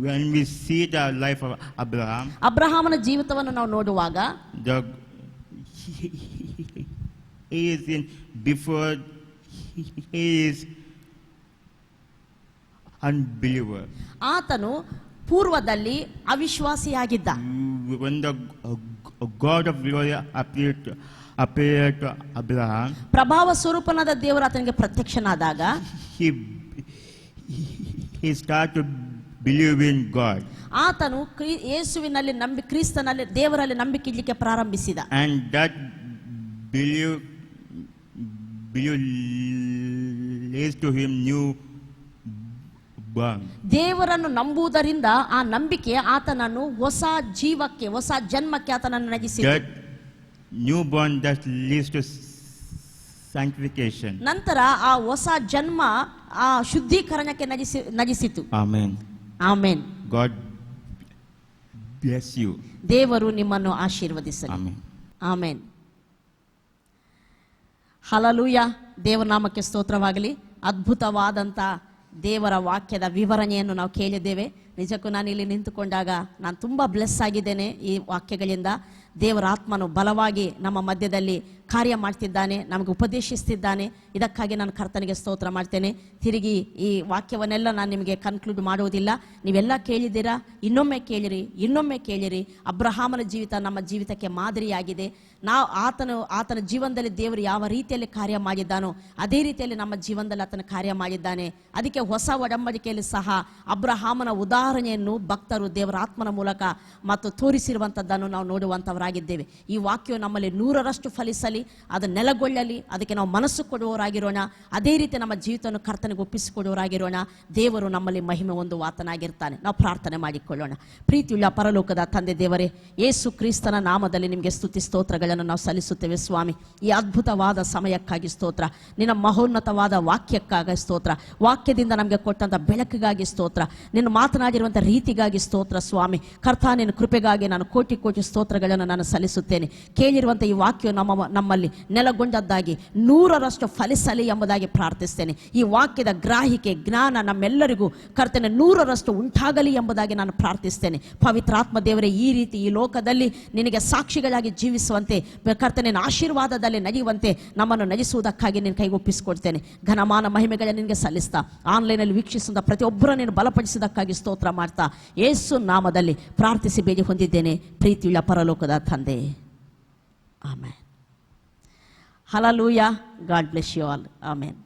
[SPEAKER 3] When we see the life of Abraham,
[SPEAKER 4] ಅಬ್ರಹಾಮನ ಜೀವಿತವನ್ನು ನಾವು ನೋಡುವಾಗ
[SPEAKER 3] he is in before he is unbeliever.
[SPEAKER 4] ಆತನು ಪೂರ್ವದಲ್ಲಿ ಅವಿಶ್ವಾಸಿಯಾಗಿದ್ದ.
[SPEAKER 3] When the God of glory appeared to Abraham,
[SPEAKER 4] ಪ್ರಭಾವ ಸ್ವರೂಪನಾದ ದೇವರು ಆತನಿಗೆ ಪ್ರತ್ಯಕ್ಷನಾದಾಗ
[SPEAKER 3] he started to believe in God.
[SPEAKER 4] ಆತನು ಯೇಸುವಿನಲ್ಲಿ ಕ್ರಿಸ್ತನಲ್ಲಿ ದೇವರಲ್ಲಿ ನಂಬಿಕೆ ಇಡ್ಲಿಕ್ಕೆ ಪ್ರಾರಂಭಿಸಿದ.
[SPEAKER 3] And that belief leads to him new born.
[SPEAKER 4] ದೇವರನ್ನು ನಂಬುವುದರಿಂದ ಆ ನಂಬಿಕೆ ಆತನನ್ನು ಹೊಸ ಜೀವಕ್ಕೆ, ಹೊಸ ಜನ್ಮಕ್ಕೆ ಆತನನ್ನು ನಗಿಸಿತು.
[SPEAKER 3] That newborn that leads to sanctification.
[SPEAKER 4] ನಂತರ ಆ ಹೊಸ ಜನ್ಮ ಆ ಶುದ್ಧೀಕರಣಕ್ಕೆ ನಗಿಸಿತು.
[SPEAKER 3] Amen.
[SPEAKER 4] Amen.
[SPEAKER 3] God bless you.
[SPEAKER 4] ದೇವರು ನಿಮ್ಮನ್ನು ಆಶೀರ್ವದಿಸಲಿ.
[SPEAKER 3] Amen.
[SPEAKER 4] ಆಮೆನ್. ಹಲ್ಲೆಲೂಯಾ. ದೇವರ ನಾಮಕ್ಕೆ ಸ್ತೋತ್ರವಾಗಲಿ. ಅದ್ಭುತವಾದಂಥ ದೇವರ ವಾಕ್ಯದ ವಿವರಣೆಯನ್ನು ನಾವು ಕೇಳಿದ್ದೇವೆ. ನಿಜಕ್ಕೂ ನಾನು ಇಲ್ಲಿ ನಿಂತುಕೊಂಡಾಗ ನಾನು ತುಂಬ ಬ್ಲೆಸ್ ಆಗಿದ್ದೇನೆ ಈ ವಾಕ್ಯಗಳಿಂದ. ದೇವರ ಆತ್ಮನು ಬಲವಾಗಿ ನಮ್ಮ ಮಧ್ಯದಲ್ಲಿ ಕಾರ್ಯ ಮಾಡ್ತಿದ್ದಾನೆ, ನಮಗೆ ಉಪದೇಶಿಸ್ತಿದ್ದಾನೆ. ಇದಕ್ಕಾಗಿ ನಾನು ಕರ್ತನಿಗೆ ಸ್ತೋತ್ರ ಮಾಡ್ತೇನೆ. ತಿರುಗಿ ಈ ವಾಕ್ಯವನ್ನೆಲ್ಲ ನಾನು ನಿಮಗೆ ಕನ್ಕ್ಲೂಡ್ ಮಾಡುವುದಿಲ್ಲ. ನೀವೆಲ್ಲ ಕೇಳಿದ್ದೀರಾ, ಇನ್ನೊಮ್ಮೆ ಕೇಳಿರಿ, ಇನ್ನೊಮ್ಮೆ ಕೇಳಿರಿ. ಅಬ್ರಹಾಮನ ಜೀವಿತ ನಮ್ಮ ಜೀವಿತಕ್ಕೆ ಮಾದರಿಯಾಗಿದೆ. ನಾವು ಆತನ ಜೀವನದಲ್ಲಿ ದೇವರು ಯಾವ ರೀತಿಯಲ್ಲಿ ಕಾರ್ಯ ಮಾಡಿದ್ದಾನೋ ಅದೇ ರೀತಿಯಲ್ಲಿ ನಮ್ಮ ಜೀವನದಲ್ಲಿ ಆತನ ಕಾರ್ಯ ಮಾಡಿದ್ದಾನೆ. ಅದಕ್ಕೆ ಹೊಸ ಒಡಂಬಡಿಕೆಯಲ್ಲಿ ಸಹ ಅಬ್ರಹಾಮನ ಉದಾಹರಣೆಯನ್ನು ಭಕ್ತರು ದೇವರ ಆತ್ಮನ ಮೂಲಕ ಮತ್ತು ತೋರಿಸಿರುವಂಥದ್ದನ್ನು ನಾವು ನೋಡುವಂಥವರಾಗಿದ್ದೇವೆ. ಈ ವಾಕ್ಯವು ನಮ್ಮಲ್ಲಿ 100ರಷ್ಟು ಫಲಿಸಲಿ, ಅದು ನೆಲೆಗೊಳ್ಳಲಿ. ಅದಕ್ಕೆ ನಾವು ಮನಸ್ಸು ಕೊಡುವವರಾಗಿರೋಣ. ಅದೇ ರೀತಿ ನಮ್ಮ ಜೀವಿತವನ್ನು ಕರ್ತನಿಗೆ ಒಪ್ಪಿಸಿಕೊಡುವವರಾಗಿರೋಣ. ದೇವರು ನಮ್ಮಲ್ಲಿ ಮಹಿಮೆ ಒಂದು ವಾತನಾಗಿರ್ತಾನೆ. ನಾವು ಪ್ರಾರ್ಥನೆ ಮಾಡಿಕೊಳ್ಳೋಣ. ಪ್ರೀತಿಯುಳ್ಳ ಪರಲೋಕದ ತಂದೆ ದೇವರೇ, ಯೇಸು ಕ್ರಿಸ್ತನ ನಾಮದಲ್ಲಿ ನಿಮಗೆ ಸ್ತುತಿ ಸ್ತೋತ್ರಗಳನ್ನು ನಾವು ಸಲ್ಲಿಸುತ್ತೇವೆ ಸ್ವಾಮಿ. ಈ ಅದ್ಭುತವಾದ ಸಮಯಕ್ಕಾಗಿ ಸ್ತೋತ್ರ. ನಿನ್ನ ಮಹೋನ್ನತವಾದ ವಾಕ್ಯಕ್ಕಾಗಿ ಸ್ತೋತ್ರ. ವಾಕ್ಯದಿಂದ ನಮಗೆ ಕೊಟ್ಟಂತ ಬೆಳಕಿಗಾಗಿ ಸ್ತೋತ್ರ. ನಿನ್ನ ಮಾತನಾಡಿರುವಂಥ ರೀತಿಗಾಗಿ ಸ್ತೋತ್ರ ಸ್ವಾಮಿ. ಕರ್ತ, ನಿನ್ನ ಕೃಪೆಗಾಗಿ ನಾನು ಕೋಟಿ ಕೋಟಿ ಸ್ತೋತ್ರಗಳನ್ನು ನಾನು ಸಲ್ಲಿಸುತ್ತೇನೆ. ಕೇಳಿರುವಂಥ ಈ ವಾಕ್ಯವು ನಮ್ಮಲ್ಲಿ ನೆಲೆಗೊಂಡದ್ದಾಗಿ 100ರಷ್ಟು ಫಲಿಸಲಿ ಎಂಬುದಾಗಿ ಪ್ರಾರ್ಥಿಸ್ತೇನೆ. ಈ ವಾಕ್ಯದ ಗ್ರಾಹಿಕೆ ಜ್ಞಾನ ನಮ್ಮೆಲ್ಲರಿಗೂ ಕರ್ತನೆ 100ರಷ್ಟು ಉಂಟಾಗಲಿ ಎಂಬುದಾಗಿ ನಾನು ಪ್ರಾರ್ಥಿಸ್ತೇನೆ. ಪವಿತ್ರಾತ್ಮ ದೇವರೇ, ಈ ರೀತಿ ಈ ಲೋಕದಲ್ಲಿ ನಿನಗೆ ಸಾಕ್ಷಿಗಳಾಗಿ ಜೀವಿಸುವಂತೆ, ಕರ್ತನೆ ಆಶೀರ್ವಾದದಲ್ಲಿ ನಡೆಯುವಂತೆ ನಮ್ಮನ್ನು ನಡೆಸುವುದಕ್ಕಾಗಿ ನಿನ್ನ ಕೈಗೆ ಒಪ್ಪಿಸಿಕೊಡ್ತೇನೆ. ಘನಮಾನ ಮಹಿಮೆಗಳನ್ನು ನಿನಗೆ ಸಲ್ಲಿಸ್ತಾ ಆನ್ಲೈನಲ್ಲಿ ವೀಕ್ಷಿಸಿದ ಪ್ರತಿಯೊಬ್ಬರನ್ನು ಬಲಪಡಿಸಿದಕ್ಕಾಗಿ ಸ್ತೋತ್ರ ಮಾಡ್ತಾ ಯೇಸು ನಾಮದಲ್ಲಿ ಪ್ರಾರ್ಥಿಸಿ ಬೇಡಿ ಹೊಂದಿದ್ದೇನೆ ಪ್ರೀತಿಯುಳ್ಳ ಪರಲೋಕದ ತಂದೆ. Amen. Hallelujah. God bless you all. Amen.